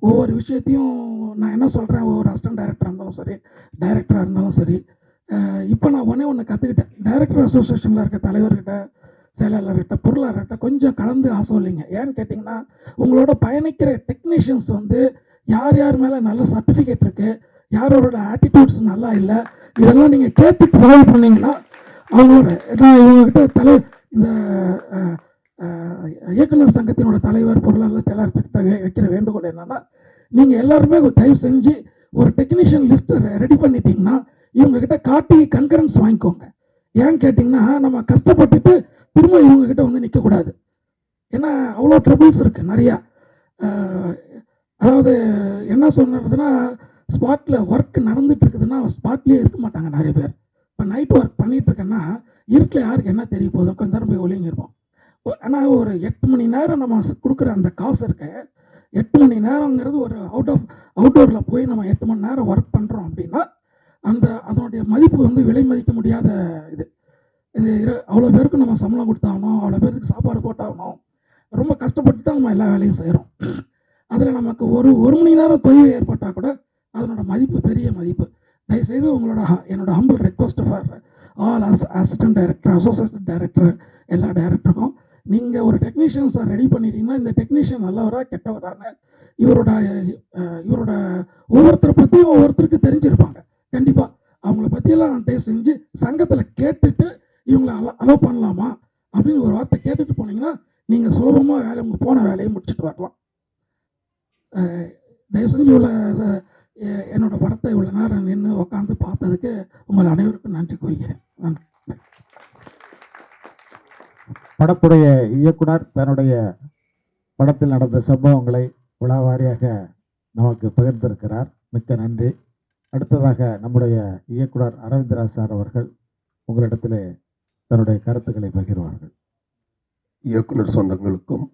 ஒவ்வொரு விஷயத்தையும் நான் என்ன சொல்கிறேன், ஒவ்வொரு அசிஸ்டன்ட் டைரக்டராக இருந்தாலும் சரி, டைரக்டராக இருந்தாலும் சரி, இப்போ நான் ஒன்று கற்றுக்கிட்டேன். டைரக்டர் அசோசியேஷனில் இருக்க தலைவர்கிட்ட, செயலாளர்கிட்ட, பொருளாளர்கிட்ட கொஞ்சம் கலந்து ஆசைல்லைங்க. ஏன்னு கேட்டிங்கன்னா, உங்களோட பயணிக்கிற டெக்னீஷியன்ஸ் வந்து யார் மேலே நல்ல சர்டிஃபிகேட் இருக்குது, யாரோட ஆட்டிடியூட்ஸ் நல்லா இல்லை, இதெல்லாம் நீங்கள் கேட்டு ட்ராவல் பண்ணிங்கன்னா அவங்களோட, நான் இவங்ககிட்ட இந்த இயக்குனர் சங்கத்தினோட தலைவர், பொருளாளர், செயலாளர்கிட்ட வைக்கிற வேண்டுகோள் என்னென்னா, நீங்கள் எல்லாருமே தயவு செஞ்சு ஒரு டெக்னீஷியன் லிஸ்ட்டை ரெடி பண்ணிட்டீங்கன்னா இவங்ககிட்ட காட்டி கன்கரன்ஸ் வாங்கிக்கோங்க. ஏன்னு கேட்டிங்கன்னா நம்ம கஷ்டப்பட்டுட்டு திரும்ப இவங்கக்கிட்ட வந்து நிற்கக்கூடாது. ஏன்னா அவ்வளோ ட்ரபிள்ஸ் இருக்குது நிறையா. அதாவது என்ன சொன்னதுன்னா, ஸ்பாட்டில் ஒர்க் நடந்துட்டு இருக்குதுன்னா ஸ்பாட்லேயே இருக்க மாட்டாங்க நிறைய பேர். இப்போ நைட் ஒர்க் பண்ணிகிட்ருக்கேன்னா இருட்டில் யாருக்கு என்ன தெரிய போதும், கொஞ்ச நேரம் போய் ஒளிங்க இருப்போம். ஆனால் ஒரு 8 மணி நேரம் நம்ம கொடுக்குற அந்த காசு இருக்க 8 மணி நேரங்கிறது ஒரு அவுட்டோரில் போய் நம்ம 8 மணி நேரம் ஒர்க் பண்ணுறோம் அப்படின்னா அதனுடைய மதிப்பு வந்து விலை மதிக்க முடியாத இது. அவ்வளோ பேருக்கு நம்ம சம்பளம் கொடுத்தாகணும், அவ்வளோ பேருக்கு சாப்பாடு போட்டாகணும், ரொம்ப கஷ்டப்பட்டு தான் நம்ம எல்லா வேலையும் செய்கிறோம். அதில் நமக்கு ஒரு மணி நேரம் தொய்வு ஏற்பட்டால் கூட அதனோட மதிப்பு பெரிய மதிப்பு. தயவுசெய்து என்னோட humble request for all assistant director, associate director, எல்லா டைரக்டருக்கும், நீங்கள் ஒரு டெக்னீஷியன்ஸை ரெடி பண்ணிட்டீங்கன்னா இந்த டெக்னீஷியன் நல்லவரா கெட்டவரான இவரோட ஒவ்வொருத்தரை பற்றியும் ஒவ்வொருத்தருக்கு தெரிஞ்சிருப்பாங்க. கண்டிப்பாக அவங்கள பற்றியெல்லாம் தயவு செஞ்சு சங்கத்தில் கேட்டுட்டு இவங்களை அலோவ் பண்ணலாமா அப்படின்னு ஒரு வார்த்தை கேட்டுட்டு போனீங்கன்னா நீங்கள் சுலபமாக உங்கள் போன வேலையை முடிச்சுட்டு வரலாம். தயவு செஞ்சு என்னோட படத்தை இவ்வளோ நேரம் நின்று உட்காந்து பார்த்ததுக்கு உங்கள் அனைவருக்கும் நன்றி கூறுகிறேன். நன்றி. படத்துடைய இயக்குனர் தன்னுடைய படத்தில் நடந்த சம்பவங்களை விழாவாரியாக நமக்கு பகிர்ந்திருக்கிறார். மிக்க நன்றி. அடுத்ததாக நம்முடைய இயக்குனர் அரவிந்தராஜ் சார் அவர்கள் உங்களிடத்தில் தன்னுடைய கருத்துக்களை பகிர்வார்கள். இயக்குனர் சொந்தங்களுக்கும்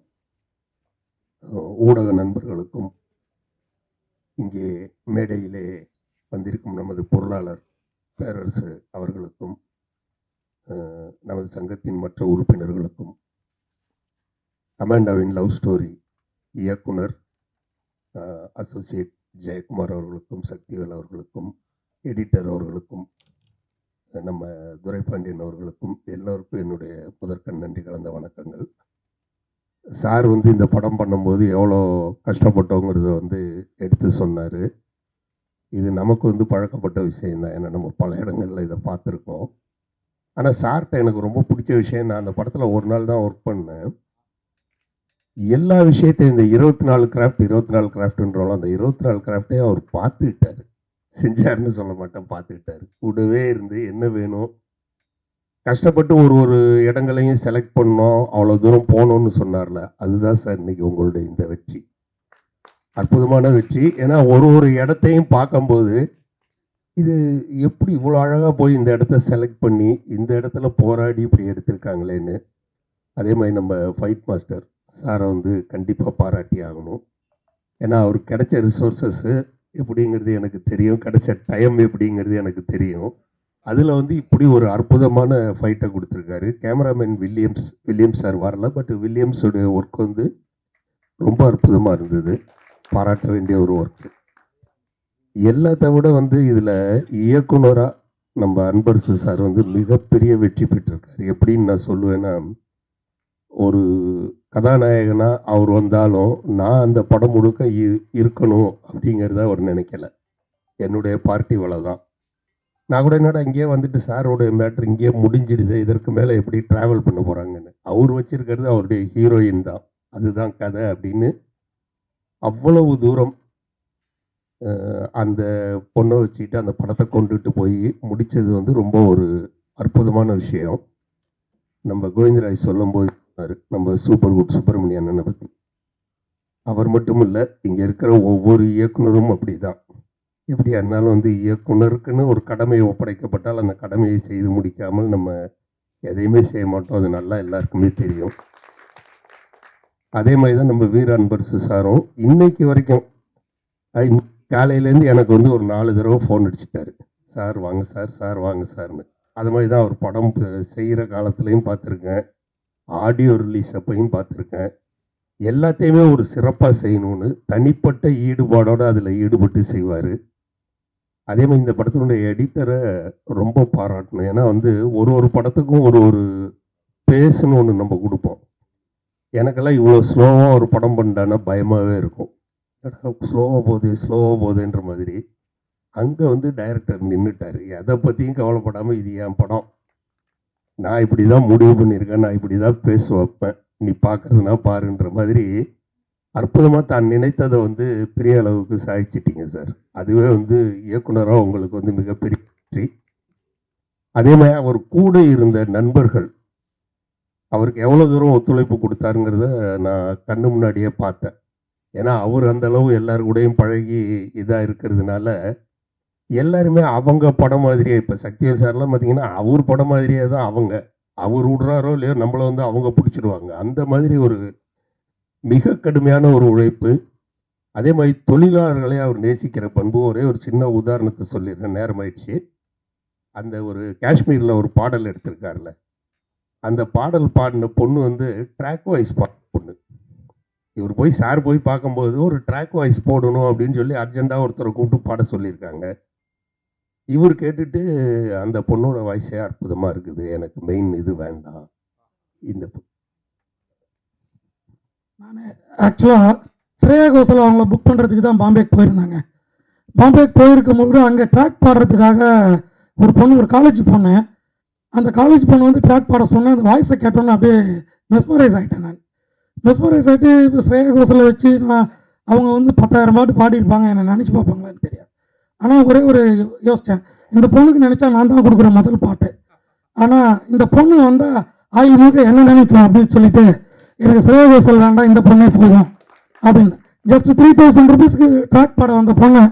ஊடக நண்பர்களுக்கும் இங்கே மேடையிலே வந்திருக்கும் நமது பொருளாளர் பேரரசு அவர்களுக்கும் நமது சங்கத்தின் மற்ற உறுப்பினர்களுக்கும் அமாண்டாவின் லவ் ஸ்டோரி இயக்குனர் அசோசியேட் ஜெயக்குமார் அவர்களுக்கும் சக்திவேல் அவர்களுக்கும் எடிட்டர் அவர்களுக்கும் நம்ம துரைபாண்டியன் அவர்களுக்கும் எல்லோருக்கும் என்னுடைய முதற்கண் நன்றி கலந்த வணக்கங்கள். சார் வந்து இந்த படம் பண்ணும்போது எவ்வளோ கஷ்டப்பட்டோங்கிறத வந்து எடுத்து சொன்னார். இது நமக்கு வந்து பழக்கப்பட்ட விஷயந்தான், ஏன்னா நம்ம பல இடங்களில் இதை பார்த்துருக்கோம். ஆனால் சார்கிட்ட எனக்கு ரொம்ப பிடிச்ச விஷயம், நான் அந்த படத்தில் ஒரு நாள் தான் ஒர்க் பண்ணேன். எல்லா விஷயத்தையும் இந்த 24 கிராஃப்ட்ன்றோம், அந்த 24 கிராஃப்டையும் அவர் பார்த்துக்கிட்டார். செஞ்சாருன்னு சொல்ல மாட்டேன், பார்த்துக்கிட்டாரு. கூடவே இருந்து என்ன வேணும், கஷ்டப்பட்டு ஒரு இடங்களையும் செலக்ட் பண்ணோம், அவ்வளோ தூரம் போகணும்னு சொன்னார்ல, அதுதான் சார் இன்னைக்கு உங்களுடைய இந்த வெற்றி, அற்புதமான வெற்றி. ஏன்னா ஒரு இடத்தையும் பார்க்கும்போது இது எப்படி இவ்வளோ அழகாக போய் இந்த இடத்த செலக்ட் பண்ணி இந்த இடத்துல போராடி இப்படி எடுத்திருக்காங்களேன்னு. அதே மாதிரி நம்ம ஃபைட் மாஸ்டர் சாரை வந்து கண்டிப்பாக பாராட்டி ஆகணும். ஏன்னா அவருக்கு கிடைச்ச ரிசோர்ஸஸ்ஸு எப்படிங்கிறது எனக்கு தெரியும், கிடைச்ச டைம் எப்படிங்கிறது எனக்கு தெரியும். அதில் வந்து இப்படி ஒரு அற்புதமான ஃபைட்டை கொடுத்துருக்காரு. கேமராமேன் வில்லியம்ஸ் சார் வரல, பட் வில்லியம்ஸோடைய ஒர்க் வந்து ரொம்ப அற்புதமாக இருந்தது, பாராட்ட வேண்டிய ஒரு ஒர்க்கு. எல்லாத்த விட வந்து இதில் இயக்குனராக நம்ம அன்பரசு சார் வந்து மிகப்பெரிய வெற்றி பெற்றிருக்காரு. எப்படின்னு நான் சொல்லுவேன்னா, ஒரு கதாநாயகனாக அவர் வந்தாலும் நான் அந்த படம் முழுக்க இருக்கணும் அப்படிங்கிறத அவர் நினைக்கல. என்னுடைய பார்ட்டி வேலை தான். நான் கூட என்னடா இங்கேயே வந்துட்டு சாரோடைய மேட்ரு இங்கேயே முடிஞ்சிடுது, இதற்கு மேலே எப்படி ட்ராவல் பண்ண போகிறாங்கன்னு. அவர் வச்சிருக்கிறது அவருடைய ஹீரோயின் தான், அதுதான் கதை அப்படின்னு அவ்வளவு தூரம் அந்த பொண்ணை வச்சுக்கிட்டு அந்த படத்தை கொண்டுட்டு போய் முடித்தது வந்து ரொம்ப ஒரு அற்புதமான விஷயம். நம்ம கோவிந்தராஜ் சொல்லும்போது நம்ம சூப்பர் குட் சுப்பிரமணிய அண்ணனை பற்றி, அவர் மட்டும் இல்லை, இங்கே இருக்கிற ஒவ்வொரு இயக்குனரும் அப்படி தான். எப்படியா இருந்தாலும் வந்து இயக்குனருக்குன்னு ஒரு கடமை ஒப்படைக்கப்பட்டால் அந்த கடமையை செய்து முடிக்காமல் நம்ம எதையுமே செய்ய மாட்டோம், அது நல்லா எல்லாருக்குமே தெரியும். அதே மாதிரி தான் நம்ம வீர அன்பரசு சாரும் இன்னைக்கு வரைக்கும் காலையிலேருந்து எனக்கு வந்து ஒரு 4 தடவை ஃபோன் அடிச்சுட்டாரு, சார் வாங்க சார், சார் வாங்க சார்னு. அது மாதிரி தான் அவர் படம் செய்கிற காலத்துலேயும் பார்த்துருக்கேன், ஆடியோ ரிலீஸ் அப்பையும் பார்த்துருக்கேன். எல்லாத்தையுமே ஒரு சிறப்பாக செய்யணும்னு தனிப்பட்ட ஈடுபாடோடு அதில் ஈடுபட்டு செய்வார். அதே மாதிரி இந்த படத்தினுடைய எடிட்டரை ரொம்ப பாராட்டணும். ஏன்னா வந்து ஒரு படத்துக்கும் ஒரு பேஸ்ன்னு ஒன்று நம்ம கொடுப்போம். எனக்கெல்லாம் இவ்வளோ ஸ்லோவாக ஒரு படம் பண்ணிட்டான்னா பயமாகவே இருக்கும், ஸ்லோவாக போகுதுன்ற மாதிரி. அங்கே வந்து டைரக்டர் நின்றுட்டார், எதை பற்றியும் கவலைப்படாமல் இது என் படம், நான் இப்படி தான் முடிவு பண்ணியிருக்கேன், நான் இப்படி தான் பேச வைப்பேன், நீ பார்க்குறதுனா பாருன்ற மாதிரி அற்புதமாக தான் நினைத்ததை வந்து பெரிய அளவுக்கு சாதிச்சிட்டிங்க சார். அதுவே வந்து இயக்குனராக உங்களுக்கு வந்து மிகப்பெரிய வெற்றி. அதே மாதிரி அவர் கூட இருந்த நண்பர்கள் அவருக்கு எவ்வளோ தூரம் ஒத்துழைப்பு கொடுத்தாருங்கிறத நான் கண்ணு முன்னாடியே பார்த்தேன். ஏன்னா அவர் அந்த அளவு எல்லார் கூடயும் பழகி இதாக இருக்கிறதுனால எல்லாருமே அவங்க படம் மாதிரியே, இப்போ சக்திவேல் சார்லாம் பார்த்தீங்கன்னா அவர் படம் மாதிரியே தான் அவங்க. அவர் விடுறாரோ இல்லையோ நம்மளை வந்து அவங்க பிடிச்சிடுவாங்க. அந்த மாதிரி ஒரு மிக கடுமையான ஒரு உழைப்பு. அதே மாதிரி தொழிலாளர்களை அவர் நேசிக்கிற பண்பு. ஒரே ஒரு சின்ன உதாரணத்தை சொல்லிடுறேன், நேரமாயிடுச்சு. அந்த ஒரு காஷ்மீரில் ஒரு பாடல் எடுத்திருக்காருல்ல, அந்த பாடல் பாடின பொண்ணு வந்து ட்ராக் வாய்ஸ் பொண்ணு. இவர் சார் போய் பார்க்கும்போது ஒரு ட்ராக் வாய்ஸ் போடணும் அப்படின்னு சொல்லி அர்ஜென்ட்டாக ஒருத்தரை கூப்பிட்டு பாட சொல்லியிருக்காங்க. இவர் கேட்டுட்டு அந்த பொண்ணோட வாய்ஸே அற்புதமாக இருக்குது, எனக்கு மெயின் இது வேண்டாம். இந்த நான் ஆக்சுவலாக ஸ்ரேயா கோஷல் அவங்கள புக் பண்ணுறதுக்கு தான் பாம்பேக்கு போயிருந்தாங்க. பாம்பேக்கு போயிருக்கும் போது அங்கே ட்ராக் பாடுறதுக்காக ஒரு பொண்ணு, ஒரு காலேஜ் பொண்ணு, அந்த காலேஜ் பொண்ணு வந்து ட்ராக் பாட சொன்னேன். அந்த வாய்ஸை கேட்டோன்னே அப்படியே மெஸ்மரைஸ் ஆகிட்டேன். நான் மெஸ்மரைஸ் ஆகிட்டு இப்போ ஸ்ரேயா கோஷலை வச்சு அவங்க வந்து 10,000 பாட்டு பாடியிருப்பாங்க, என்னை நினச்சி பார்ப்பாங்களான்னு தெரியாது. ஆனால் ஒரே ஒரு யோசித்தேன், இந்த பொண்ணுக்கு நினச்சா நான் தான் கொடுக்குற முதல் பாட்டு. ஆனால் இந்த பொண்ணு வந்தால் ஆயில் முழுக்க என்ன நினைக்கும் அப்படின்னு சொல்லிட்டு எனக்கு ஸ்ரேயா கோஷல் வேண்டாம், இந்த பொண்ணே போதும் அப்படின்னு ஜஸ்ட் 3,000 ருபீஸ்க்கு ட்ராக் பாட வந்த பொண்ணை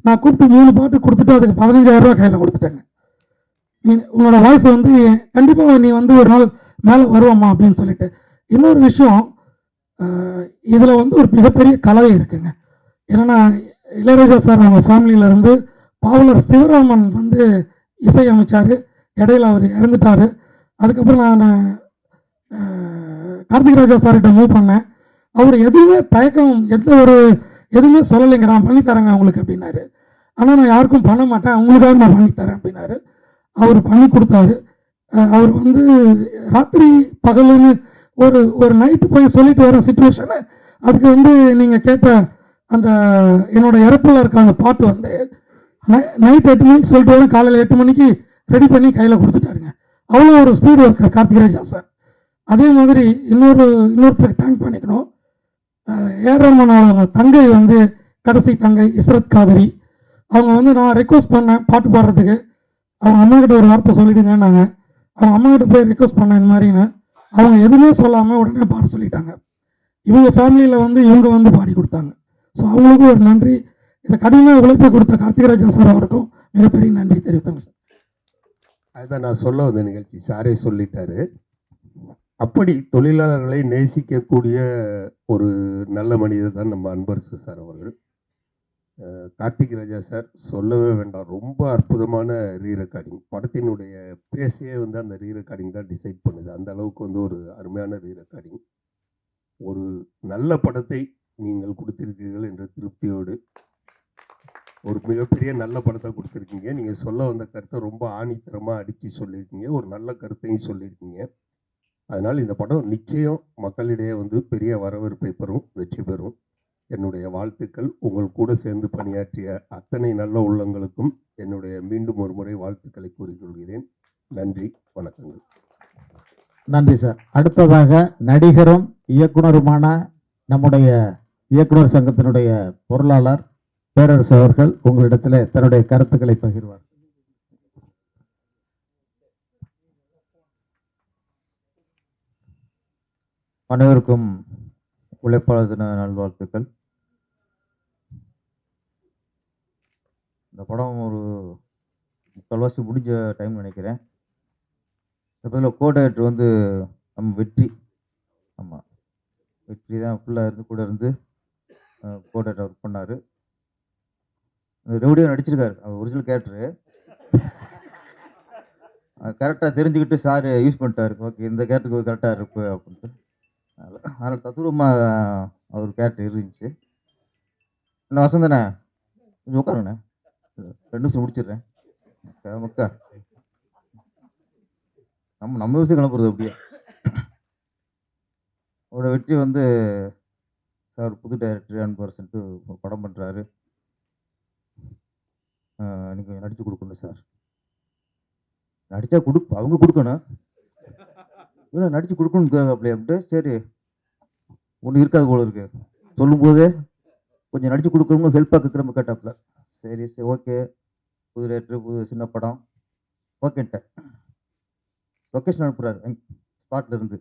நான் கூப்பிட்டு 3 பாட்டு கொடுத்துட்டு அதுக்கு 15,000 ரூபா கையில் கொடுத்துட்டேங்க. நீ உன்னோட வாய்ஸ் வந்து கண்டிப்பாக நீ வந்து ஒரு நாள் மேலே வருவாம்மா அப்படின்னு சொல்லிட்டு. இன்னொரு விஷயம், இதில் வந்து ஒரு மிகப்பெரிய கலவை இருக்குங்க. என்னென்னா இளையராஜா சார் அவங்க ஃபேமிலியிலேருந்து பாவலர் சிவராமன் வந்து இசையமைச்சார். இடையில அவர் இறந்துட்டார். அதுக்கப்புறம் நான் கார்த்திக் ராஜா சார்கிட்ட மூவ் பண்ணேன். அவர் எதுவுமே தயக்கம், எதுவுமே சொல்லலைங்க, நான் பண்ணித்தரேங்க அவங்களுக்கு அப்படின்னாரு. ஆனால் நான் யாருக்கும் பண்ண மாட்டேன், அவங்களுக்காக நான் பண்ணித்தரேன் அப்படின்னாரு. அவர் பண்ணி கொடுத்தாரு. அவர் வந்து ராத்திரி பகலுன்னு ஒரு நைட்டு போய் சொல்லிட்டு வர சுச்சுவேஷனு. அதுக்கு வந்து நீங்கள் கேட்ட அந்த என்னோட இறப்பில் இருக்க அந்த பாட்டு வந்து நைட் 8 மணிக்கு சொல்லிட்டு வரேன், காலையில் 8 மணிக்கு ரெடி பண்ணி கையில் கொடுத்துட்டாருங்க. அவ்வளோ ஒரு ஸ்பீடு ஒர்க்கர் கார்த்திக் ராஜா சார். அதே மாதிரி இன்னொருத்தருக்கு தேங்க் பண்ணிக்கணும். ஏஆர் ரஹ்மானோட தங்கை வந்து கடைசி தங்கை இஸ்ரத் காதரி. அவங்க வந்து நான் ரெக்வஸ்ட் பண்ணேன் பாட்டு பாடுறதுக்கு. அவங்க அம்மாக்கிட்ட ஒரு வார்த்தை சொல்லிவிடுங்கன்னாங்க. அவங்க அம்மாக்கிட்ட போய் ரெக்வஸ்ட் பண்ணேன் இந்த மாதிரின்னு. அவங்க எதுவுமே சொல்லாமல் உடனே பாட சொல்லிட்டாங்க. இவங்க ஃபேமிலியில் வந்து இவங்க வந்து பாடி கொடுத்தாங்க. ஸோ அவங்களுக்கும் ஒரு நன்றி. இதை கடுமையாக உழைப்பை கொடுத்த கார்த்திகராஜா சார் அவருக்கும் மிகப்பெரிய நன்றி தெரிவித்தாங்க சார். அதுதான் நான் சொல்ல வந்த நிகழ்ச்சி, சாரே சொல்லிட்டாரு. அப்படி தொழிலாளர்களை நேசிக்கக்கூடிய ஒரு நல்ல மனிதர் தான் நம்ம அன்பரசு சார் அவர்கள். கார்த்திக் ராஜா சார் சொல்லவே வேண்டாம், ரொம்ப அற்புதமான ரீரெக்கார்டிங். படத்தினுடைய பேஸையே வந்து அந்த ரீரெக்கார்டிங் தான் டிசைட் பண்ணுது. அந்த அளவுக்கு வந்து ஒரு அருமையான ரீரெக்கார்டிங். ஒரு நல்ல படத்தை நீங்கள் கொடுத்திருக்கீர்கள் என்ற திருப்தியோடு, ஒரு மிகப்பெரிய நல்ல படத்தை கொடுத்துருக்கீங்க. நீங்கள் சொல்ல வந்த கருத்தை ரொம்ப ஆணித்தரமாக அடித்து சொல்லியிருக்கீங்க, ஒரு நல்ல கருத்தையும் சொல்லியிருக்கீங்க. அதனால் இந்த படம் நிச்சயம் மக்களிடையே வந்து பெரிய வரவேற்பை பெறும், வெற்றி பெறும். என்னுடைய வாழ்த்துக்கள். உங்கள் கூட சேர்ந்து பணியாற்றிய அத்தனை நல்ல உள்ளங்களுக்கும் என்னுடைய மீண்டும் ஒரு முறை வாழ்த்துக்களை கூறிக்கொள்கிறேன். நன்றி, வணக்கங்கள். நன்றி சார். அடுத்ததாக நடிகரும் இயக்குனருமான நம்முடைய இயக்குனர் சங்கத்தினுடைய பொருளாளர் பேரரசு அவர்கள் உங்களிடத்தில் தன்னுடைய கருத்துக்களை பகிர்வார். அனைவருக்கும் உழைப்பாளர் தின நல்வாழ்த்துக்கள். இந்த படம் ஒரு 3/4 முடிஞ்ச டைம் நினைக்கிறேன். இதில் கோஆர்டினேட்டர் வந்து நம்ம வெற்றி. ஆமாம், வெற்றி தான் ஃபுல்லாக இருந்து கூட இருந்து கோஆர்டினேட்டர் ஒர்க் பண்ணார். ரெவடியாக நடிச்சிருக்காரு. அவர் ஒரிஜினல் கேரக்டரு கரெக்டாக தெரிஞ்சுக்கிட்டு சார் யூஸ் பண்ணிட்டார். ஓகே, இந்த கேரக்டருக்கு கரெக்டாக இருக்கு அப்படின்ட்டு. அதில் தத்துரமாக அவர் கேரக்டர் இருந்துச்சு. என்ன வசந்தண்ணே, கொஞ்சம் உட்காருங்கண்ணே, 2 நிமிஷம் முடிச்சிடுறேன். மக்கா நம்ம விஷயம் கிளம்புறது அப்படியே. அவரோட வெற்றி வந்து சார் புது டைரக்டர் அன்பரசன்ட்டு ஒரு படம் பண்ணுறாரு. நீங்கள் நடித்து கொடுக்கணும் சார். நடித்தா அவங்க கொடுக்கணும், இல்லை நடித்து கொடுக்கணும் அப்படின்ட்டு. சரி, ஒன்று இருக்காது போல இருக்கு. சொல்லும்போதே கொஞ்சம் நடித்து கொடுக்கணும்னு ஹெல்ப்பாக கேட்குறப்ப கேட்டாப்புல. சரி ஓகே, புது டைரக்டர், புது சின்ன படம், ஓகேன்ட்டேன். லொக்கேஷன் அனுப்புகிறாரு ஸ்பாட்டில் இருந்து.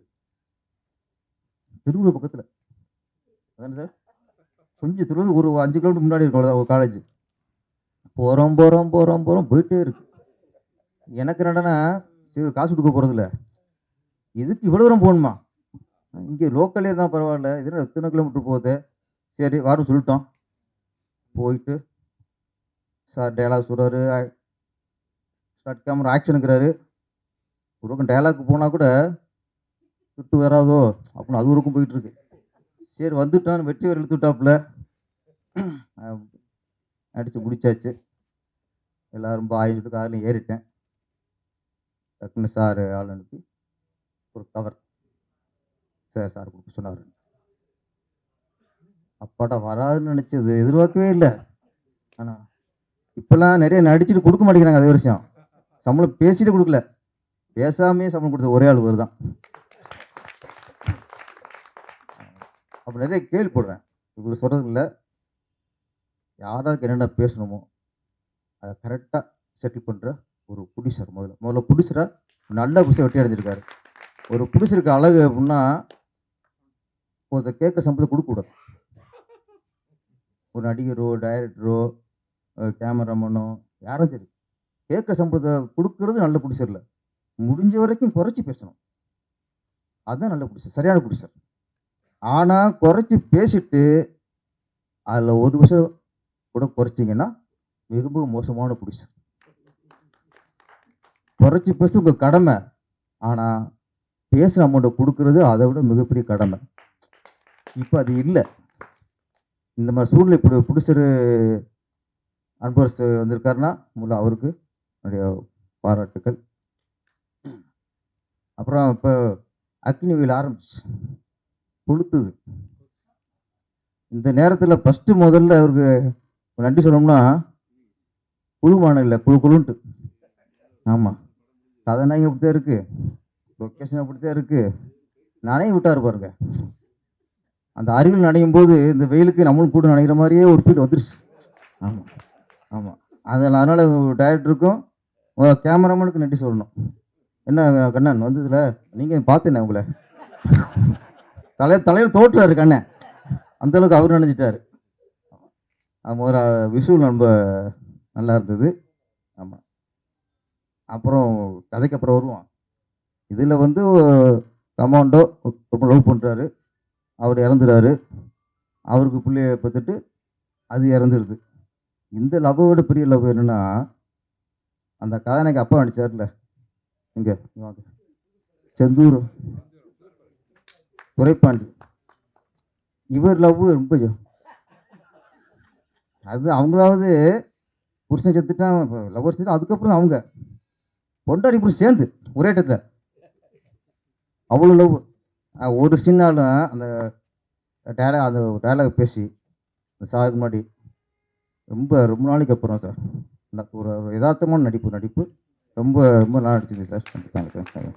திருவள்ளூர் பக்கத்தில் அதானே சார், கொஞ்சம் திருவள்ளூர் ஒரு 5 கிலோமீட்டர் முன்னாடி இருக்கும் அவ்வளோதான் ஒரு காலேஜ். போகிறோம் போயிட்டே இருக்கு. எனக்கு என்னடனா சரி காசு கொடுக்க போகிறதில்ல, இதுக்கு இவ்வளோ தூரம் போகணுமா, இங்கே லோக்கல்லே இருந்தால் பரவாயில்ல, இதனால் எத்தனை கிலோமீட்டர் போகுது, சரி வாரம் சொல்லிட்டோம். போயிட்டு சார் டயலாக் சொல்கிறாரு, ஸ்டார்ட் கேமரா ஆக்ஷனுங்கிறாரு. ஒரு பக்கம் டயலாக் போனால் கூட விட்டு வராதோ அப்படின்னு அது வரைக்கும் போயிட்டுருக்கு. சரி வந்துட்டான், வெற்றி வரை இழுத்து விட்டாப்புல அடித்து முடிச்சாச்சு. எல்லோரும் பாயிட்டு காரில் ஏறிட்டேன். டக்குன்னு சார் ஆள் அனுப்பி ஒரு கவர் சார் கொடுக்க சொன்னார். அப்பாடா வராதுன்னு நினச்சது, எதிர்பார்க்கவே இல்லை. ஆனால் இப்போல்லாம் நிறைய நடிச்சுட்டு கொடுக்க மாட்டேங்கிறாங்க. அதே வருஷம் சம்பளம் பேசிட்டு கொடுக்கல, பேசாமே சம்பளம் கொடுத்த ஒரே ஆள் தான். அப்போ நிறைய கேள்வி போடுறேன். இவர் சொல்கிறது இல்லை, யாராருக்கு என்னென்ன பேசணுமோ அதை கரெக்டாக செட்டில் பண்ணுற ஒரு ப்ரொடியூசர். முதல்ல ப்ரொடியூசராக நல்ல புதுசாக வெட்டி அடைஞ்சிருக்காரு. ஒரு ப்ரொடியூசருக்கு அழகு அப்படின்னா ஒருத்தர் கேட்குற சம்பளத்தை கொடுக்கக்கூடாது. ஒரு நடிகரோ டைரக்டரோ கேமராமேனோ யாரும் சரி கேட்குற சம்பளத்தை கொடுக்கறது நல்ல ப்ரொடியூசரில். முடிஞ்ச வரைக்கும் குறைச்சி பேசணும், அதுதான் நல்ல ப்ரொடியூசர், சரியான ப்ரொடியூசர். ஆனால் குறைச்சி பேசிட்டு அதில் ஒரு விஷயம் கூட குறைச்சிங்கன்னா மிக மோசமான ப்ரொடியூசர். குறைச்சி பேச உங்கள் கடமை, ஆனால் பேசுகிற அமௌண்ட்டை கொடுக்கறது அதை விட மிகப்பெரிய கடமை. இப்போ அது இல்லை. இந்த மாதிரி சூழ்நிலை இப்படி ப்ரொடியூசரு அன்பரசு வந்திருக்காருன்னா முதல்ல அவருக்கு நிறைய பாராட்டுக்கள். அப்புறம் இப்போ அக்னி வெயில் ஆரம்பிச்சு கொளுத்துது. இந்த நேரத்தில் ஃபஸ்ட்டு முதல்ல அவருக்கு நன்றி சொல்லணும்னா குழுமான இல்லை, குழுன்ட்டு. ஆமாம், கதைனாங்க அப்படித்தான் இருக்குது, லொக்கேஷன் அப்படித்தான் இருக்குது. நனைய விட்டார் பாருங்க. அந்த அருகில் நனையும் போது இந்த வெயிலுக்கு நம்மளும் கூட நனைகிற மாதிரியே ஒரு ஃபீல் வந்துருச்சு. ஆமாம் ஆமாம், அதனால் டைரக்டருக்கும் கேமராமேனுக்கு நன்றி சொல்லணும். என்ன கண்ணன் வந்ததில்ல, நீங்கள் பார்த்தேனே உங்களை தலையில் தோற்றுறாரு கண்ணன், அந்தளவுக்கு அவர் நினைச்சிட்டாரு. முதல்ல விஷுவல் ரொம்ப நல்லா இருந்தது. ஆமாம், அப்புறம் கதைக்கு அப்புறம் வருவோம். இதில் வந்து கமாண்டோ ரொம்ப லவ் பண்ணுறாரு, அவர் இறந்துறாரு. அவருக்கு பிள்ளைய பார்த்துட்டு அது இறந்துடுது. இந்த லவ்வோட பெரிய லவ் என்னென்னா, அந்த கதாநாயகி அப்பா நடித்தார்ல, இங்கே செந்தூர் துரைப்பாண்டி, இவர் லவ் ரொம்ப அது அவங்களாவது புருஷன் செத்துட்டான், லவ்வர் செத்து, அதுக்கப்புறம் அவங்க பொண்டாடி புருஷன் சேர்ந்து ஒரே இடத்துல அவ்வளோ லவ். ஒரு சீனாலும் அந்த டைலாக் பேசி சாருக்கு முன்னாடி ரொம்ப நாளைக்கு அப்புறம் சார் ஒரு யதார்த்தமான நடிப்பு ரொம்ப நல்லா நடிச்சிது சார். Thank you sir.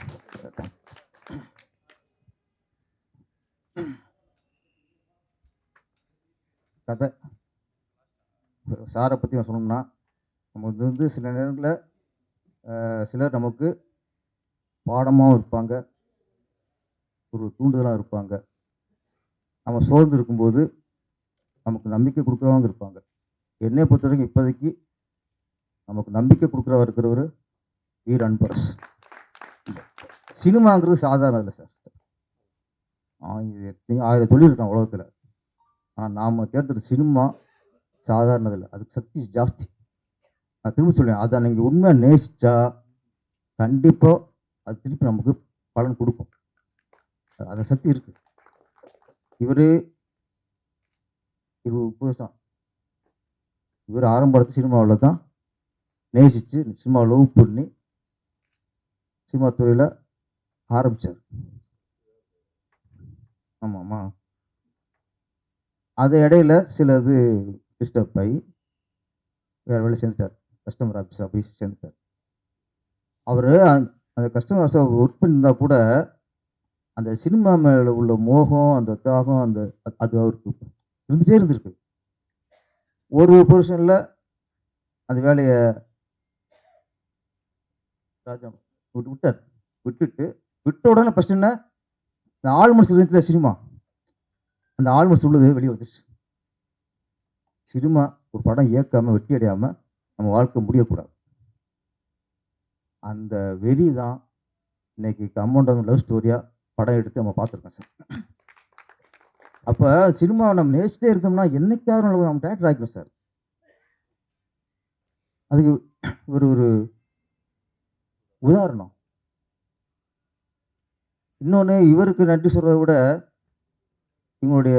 கதை சாரை பற்றி நான் சொன்னோம்னா, நம்ம வந்து சில நேரங்களில் சிலர் நமக்கு பாடமாகவும் இருப்பாங்க, ஒரு தூண்டுதலாக இருப்பாங்க. நம்ம சோர்ந்து இருக்கும்போது நமக்கு நம்பிக்கை கொடுக்குறவங்க இருப்பாங்க. என்னை பொறுத்த வரைக்கும் இப்போதைக்கு நமக்கு நம்பிக்கை கொடுக்குறவா இருக்கிறவர் வீர் அன்பரசு. சினிமாங்கிறது சாதாரண இல்லை சார். எத்தனையோ 1000 தொழில் இருக்கான் உலகத்தில். ஆனால் நாம் தேர்ந்தெடுத்த சினிமா சாதாரணதில்லை, அதுக்கு சக்தி ஜாஸ்தி. நான் திரும்ப சொல்லுவேன், அதை நீங்கள் உண்மையாக நேசித்தா கண்டிப்பாக அது திருப்பி நமக்கு பலன் கொடுக்கும். அந்த சக்தி இருக்குது. இவர் 20-30 வருஷம் இவர் ஆரம்பத்து சினிமாவில் தான் நேசித்து சினிமாவை லவ் பண்ணி சினிமா துறையில் ஆரம்பித்தார். ஆமாம்மா, அது இடையில சில இது டிஸ்டர்ப் ஆகி வேறு வேலை சேர்ந்துட்டார், கஸ்டமர் ஆஃபீஸாக போய் சேர்ந்துட்டார். அவர் அந்த கஸ்டமர் ஆஃபீஸாக ஒர்க் பண்ணியிருந்தால் கூட அந்த சினிமா மேலே உள்ள மோகம், அந்த தாகம், அது அவருக்கு இருந்துகிட்டே இருந்திருக்கு. ஒரு பொசிஷனில் அந்த வேலையை ராஜா விட்டார். விட்ட உடனே ஃபஸ்ட் என்ன, இந்த ஆள் மனசு இருந்துச்சுல சினிமா, அந்த ஆள் மனசு உள்ளது வெளியே வந்துருச்சு. சினிமா ஒரு படம் இயக்காமல் வெற்றி அடையாமல் நம்ம வாழ்க்கை முடியக்கூடாது. அந்த வெறி தான் இன்னைக்கு கம்பவுண்ட் லவ் ஸ்டோரியாக படம் எடுத்து நம்ம பார்த்துருக்கோம் சார். அப்போ சினிமாவை நம்ம நேசிட்டே இருந்தோம்னா என்னைக்காவது நம்ம டேரக்டர் ஆகிக்கிறோம் சார். அதுக்கு ஒரு உதாரணம். இன்னொன்று, இவருக்கு நன்றி சொல்கிறத விட இவங்களுடைய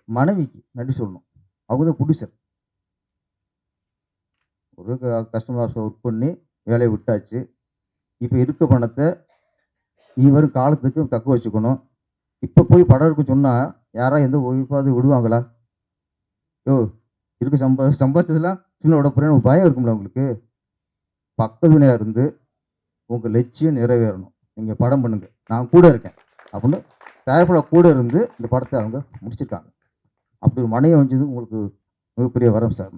மனைவிக்கு நன்றி சொல்லணும். அவங்க தான் ப்ரொடியூசர். ஒரு கஸ்டமர்ஸ் ஒர்க் பண்ணி வேலையை விட்டாச்சு. இப்போ இருக்க பணத்தை இவரும் காலத்துக்கு தக்க வச்சுக்கணும். இப்போ போய் படம் எடுக்க சொன்னால் யாராவது எந்த ஒய்ஃபாவது விடுவாங்களா? இருக்க சம்பாதிச்சதெல்லாம் சின்ன விட போகிறேன்னு ஒரு பயம் இருக்கும்ல உங்களுக்கு. பக்கத்துணையாக இருந்து உங்கள் லட்சியம் நிறைவேறணும், நீங்கள் படம் பண்ணுங்க, நான் கூட இருக்கேன் அப்படின்னு தயாரிப்பாளர் கூட இருந்து இந்த படத்தை அவங்க முடிச்சிருக்காங்க. அப்படி ஒரு மனைவி வந்தது உங்களுக்கு மிகப்பெரிய வரம் சார்.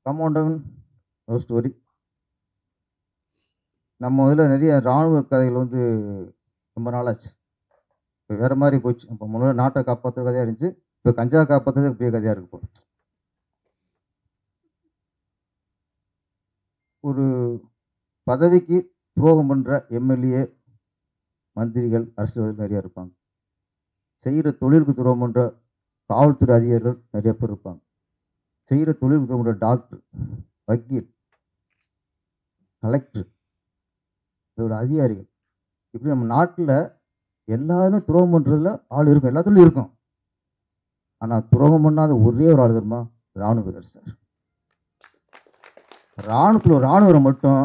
கம்பவுண்ட் லவ் ஸ்டோரி நம்ம இதில் நிறைய இராணுவ கதைகள் ரொம்ப நாளாச்சு. இப்போ வேறு மாதிரி போச்சு. இப்போ முன்னாடி நாட்டை காப்பாற்றுற கதையாக இருந்துச்சு, இப்போ கஞ்சா காப்பாற்றுறது பெரிய கதையாக இருக்கு. ஒரு பதவிக்கு துரோகம் பண்ணுற எம்எல்ஏ, மந்திரிகள், அரசியல்வாதிகள் நிறையா இருப்பாங்க. செய்கிற தொழிலுக்கு துரோகம் பண்ணுற காவல்துறை அதிகாரிகள் நிறைய பேர் இருப்பாங்க. செய்கிற தொழிலுக்கு துரோகம் பண்ணுற டாக்டர், வக்கீல், கலெக்டர், இதோட அதிகாரிகள், இப்படி நம்ம நாட்டில் எல்லாருமே துரோகம் பண்ணுறதுல ஆள் இருக்கும், எல்லாத்துலேயும் இருக்கும். ஆனால் துரோகம் பண்ணாத ஒரே ஒரு ஆள் தெரியுமா? இராணுவ வீரர் சார். இராணுவத்தில் ஒரு இராணுவரை மட்டும்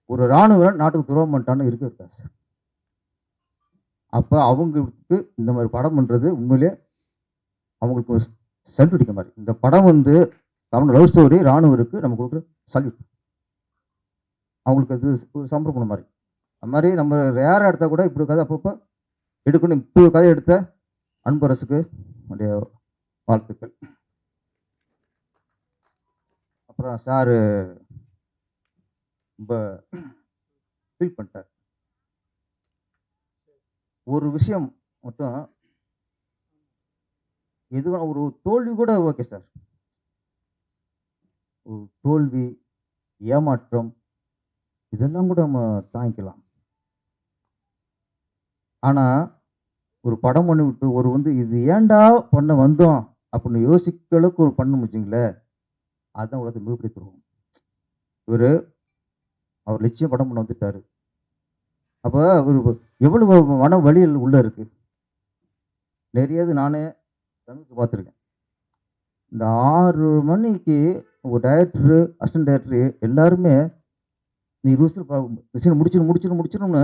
ஒரு இராணுவ நாட்டுக்கு துரோகம் பண்ணிட்டான்னு இருக்காது சார். அப்போ அவங்களுக்கு இந்த மாதிரி படம் பண்ணுறது உண்மையிலே அவங்களுக்கு சல்யூட் அடிக்க மாதிரி. இந்த படம் தமிழ் லவ் ஸ்டோரி இராணுவருக்கு நம்ம கொடுக்குற சல்யூட். அவங்களுக்கு அது ஒரு சமர்ப்பணம் மாதிரி. அது மாதிரி நம்ம ரேராக எடுத்தால் கூட இப்படி கதை அப்பப்போ எடுக்கணும். இப்போ கதை எடுத்த அன்பரசுக்கு என்னுடைய வாழ்த்துக்கள். அப்புறம் சார் ரொம்ப ஃபீல் பண்ணிட்டார். ஒரு விஷயம் மட்டும், எதுவும் ஒரு தோல்வி கூட ஓகே சார். ஒரு தோல்வி, ஏமாற்றம், இதெல்லாம் கூட நம்ம தாங்கிக்கலாம். ஆனால் ஒரு படம் பண்ணி விட்டு ஒரு இது ஏண்டா பண்ண வந்தோம் அப்படின்னு யோசிக்கிறதுக்கு ஒரு பண்ண முடிச்சிங்களே, அதுதான் உலகத்தை மிகப்பெரிய துரோகம். அவர் லட்சியம் படம் பண்ண வந்துட்டார். அப்போ ஒரு எவ்வளவு மன வலிகள் உள்ளே இருக்குது. நிறையது நானே சமீபத்தில் பார்த்துருக்கேன். இந்த 6 மணிக்கு ஒரு டைரக்டரு, அசிஸ்டன்ட் டைரக்டரு எல்லாருமே நீ விஷயம் முடிச்சிடணும்னு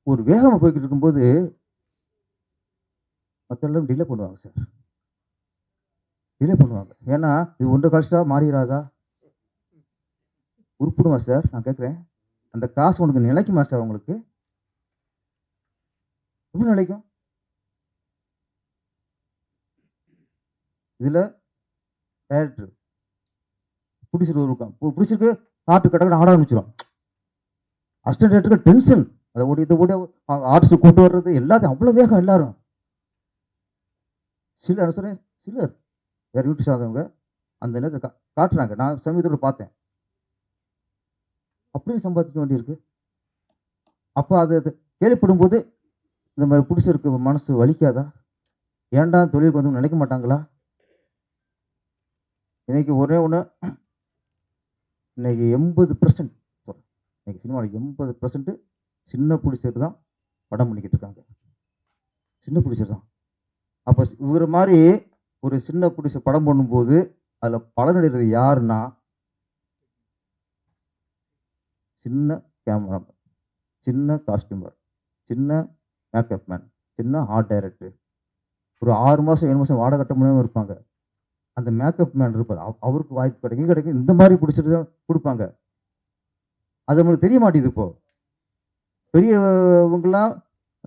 ஒரு வேகமாக போய்கிட்டு இருக்கும்போது மற்ற எல்லாரும் டிலே பண்ணுவாங்க சார். டிலே பண்ணுவாங்க. ஏன்னா இது ஒன்றை கழிச்சா மாறிடாதா? உருப்பிடுமா சார்? நான் கேட்குறேன், அந்த காசு உனக்கு நிலைக்குமா சார்? உங்களுக்கு எப்படி நிலைக்கும்? இதில் டைரக்டர் பிடிச்சிருக்கு இருக்கான், பிடிச்சிருக்கு ஹார்ட்டு கட்டக்க ஆட ஆரம்பிச்சிடும். அசிஸ்டன்ட் டைரக்டருக்கு டென்ஷன். அதை ஓடி இதை ஓடி ஆர்டிஸ்ட் கூட்டு வர்றது எல்லாத்தையும் அவ்வளோ வேகம் எல்லாரும். சிலர் வேறு வீட்டு சாதவங்க அந்த நேரத்தை காட்டுறாங்க. நான் சமீபத்தில் பார்த்தேன். அப்படியே சம்பாதிக்க வேண்டியிருக்கு. அப்போ அது கேள்விப்படும் போது இந்த மாதிரி பிடிச்சிருக்கு மனசு வலிக்காதா? ஏன்டா தொழிலுக்கு நினைக்க மாட்டாங்களா? இன்னைக்கு ஒரே ஒன்று, இன்னைக்கு 80% இன்னைக்கு சினிமாவில் 80% சின்ன பிடிச்சர் தான் படம் பண்ணிக்கிட்டு இருக்காங்க. சின்ன பிடிச்சர் தான். அப்போ இவர் மாதிரி ஒரு சின்ன பிடிச்ச படம் பண்ணும்போது அதில் பலனடைகிறது யாருன்னா, சின்ன கேமராமேன், சின்ன காஸ்டியூமர், சின்ன மேக்கப் மேன், சின்ன ஆர்ட் டைரக்டர். ஒரு 6 மாதம் 7 மாதம் வாடகை கட்ட முடியாமல் இருப்பாங்க. அந்த மேக்கப் மேன் இருப்பார், அவருக்கு வாய்ப்பு கிடைக்கும். இந்த மாதிரி பிடிச்சிட்டு கொடுப்பாங்க. அது நம்மளுக்கு தெரிய மாட்டேங்குது. இப்போது பெரியவங்களாம்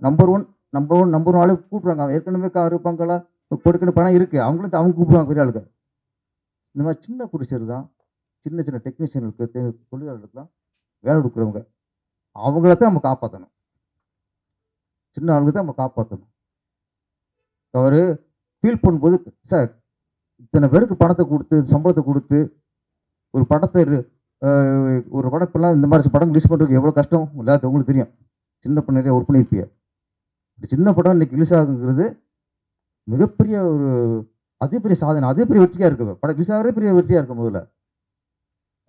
நம்பர் ஒன் ஆளு கூப்பிட்றாங்க. ஏற்கனவே கார் பங்களா கொடுக்கணும் பணம் இருக்குது, அவங்க கூப்பிடுவாங்க பெரிய ஆளுக்கு. இந்த மாதிரி சின்ன பிடிச்சது தான் சின்ன சின்ன டெக்னீஷியனுக்கு தொழிலாளர்களுக்கெல்லாம் வேலை கொடுக்குறவங்க அவங்கள தான் நம்ம காப்பாற்றணும். சின்ன ஆளுங்க தான் நம்ம காப்பாற்றணும். அவர் ஃபீல் பண்ணும்போது சார் இத்தனை பேருக்கு பணத்தை கொடுத்து சம்பளத்தை கொடுத்து ஒரு படத்தை ஒரு படம் இப்போல்லாம் இந்த மாதிரி படம் ரிலீஸ் பண்ணுறதுக்கு எவ்வளோ கஷ்டம் எல்லாத்துக்கும் உங்களுக்கு தெரியும். சின்ன படம் நிறைய ஒர்க் பண்ணியிருப்பிய. சின்ன படம் இன்னைக்கு ரிலீஸ் ஆகுங்கிறது மிகப்பெரிய ஒரு அதே பெரிய சாதனை, அதே பெரிய வெற்றியாக இருக்குது. படம் ரிலீஸ் ஆகிறதே பெரிய வெற்றியாக இருக்கும். முதல்ல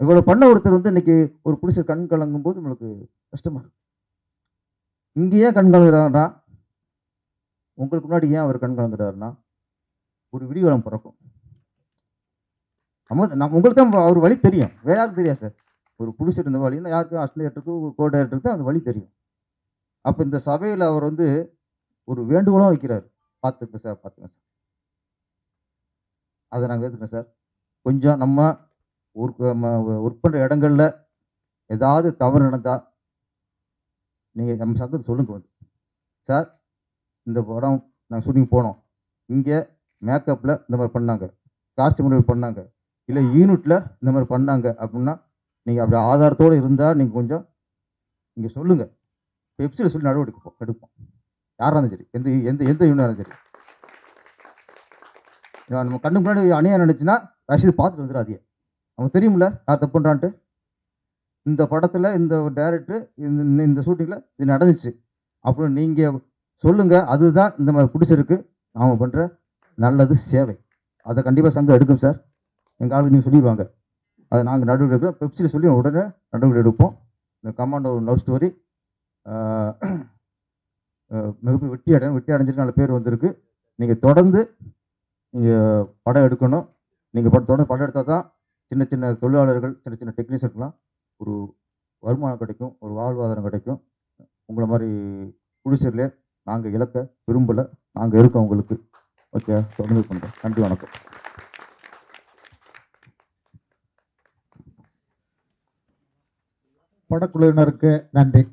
இவ்வளோ பண்ண ஒருத்தர் வந்து இன்னைக்கு ஒரு புடிச்ச கண் கலங்கும் போது நம்மளுக்கு கஷ்டமா இருக்கும். இங்கேயே கண் கலங்குறாருன்னா உங்களுக்கு முன்னாடி ஏன் அவர் கண் கலங்குறாருன்னா ஒரு விடிவலம் பிறக்கும். நம்ம உங்களுக்கு தான் அவர் வழி தெரியும், வேற யாருக்கும் தெரியாது சார். ஒரு புடிச்சர் இருந்த வழின்னா யாருக்கும் அஸ்டேட்டருக்கும் கோ டைரக்டருக்கு தான் அந்த வழி தெரியும். அப்போ இந்த சபையில் அவர் வந்து ஒரு வேண்டுகோளும் வைக்கிறார், பார்த்துக்க சார் பார்த்துங்க சார். அதை நாங்கள் ஏற்றுக்கோங்க சார். கொஞ்சம் நம்ம ஒர்க் பண்ணுற இடங்களில் ஏதாவது தவறு நடந்தால் நீங்கள் நம்ம சங்கத்தை சொல்லுங்க வந்து சார் இந்த படம் நாங்கள் ஷூட்டிங் போனோம், இங்கே மேக்கப்பில் இந்த மாதிரி பண்ணாங்க, காஸ்டியூம் பண்ணாங்க, இல்லை யூனிட்டில் இந்த மாதிரி பண்ணாங்க அப்படின்னா நீங்கள் அப்படி ஆதாரத்தோடு இருந்தால் நீங்கள் கொஞ்சம் நீங்கள் சொல்லுங்கள். வெப்சைட்டில் சொல்லி நடவடிக்கை எடுப்போம். யாராக இருந்தாலும் சரி, எந்த எந்த எந்த யூனிட்டாக இருந்தாலும் சரி. நம்ம கண்ணு முன்னாடி அணியாக நினச்சின்னா ரசீது பார்த்துட்டு வந்துடாதீங்க. அவங்க தெரியுமில்ல யார் தப்பு பண்ணுறான்ட்டு. இந்த படத்தில் இந்த டைரக்டர் இந்த ஷூட்டிங்கில் இது நடந்துச்சு அப்படின்னு நீங்கள் சொல்லுங்கள். அதுதான் இந்த மாதிரி பிடிச்சிருக்கு அவங்க பண்ணுற நல்லது சேவை. அதை கண்டிப்பாக சங்கம் எடுக்கும் சார். எங்கள் ஆளுக்கு நீங்கள் சொல்லிடுவாங்க, அதை நாங்கள் நடவடிக்கை எடுக்கிறோம். வெப்சைட்டில் சொல்லி உடனே நடவடிக்கை எடுப்போம். இந்த கமாண்டோ லவ் ஸ்டோரி மிகப்பெரிய வெற்றி அடைஞ்சிருக்கு, நல்ல பேர் வந்திருக்கு. நீங்கள் தொடர்ந்து நீங்கள் படம் எடுக்கணும். நீங்கள் தொடர்ந்து படம் எடுத்தால் தான் சின்ன சின்ன தொழிலாளர்கள், சின்ன சின்ன டெக்னீஷியனுக்கெலாம் ஒரு வருமானம் கிடைக்கும், ஒரு வாழ்வாதாரம் கிடைக்கும். உங்களை மாதிரி குடிசையிலே நாங்கள் இழக்க விரும்பலை, நாங்கள் இருக்கோம் உங்களுக்கு. ஓகே, தொடர்ந்து பண்ணுறோம். நன்றி, வணக்கம். படக்குழுவினருக்கு நன்றி.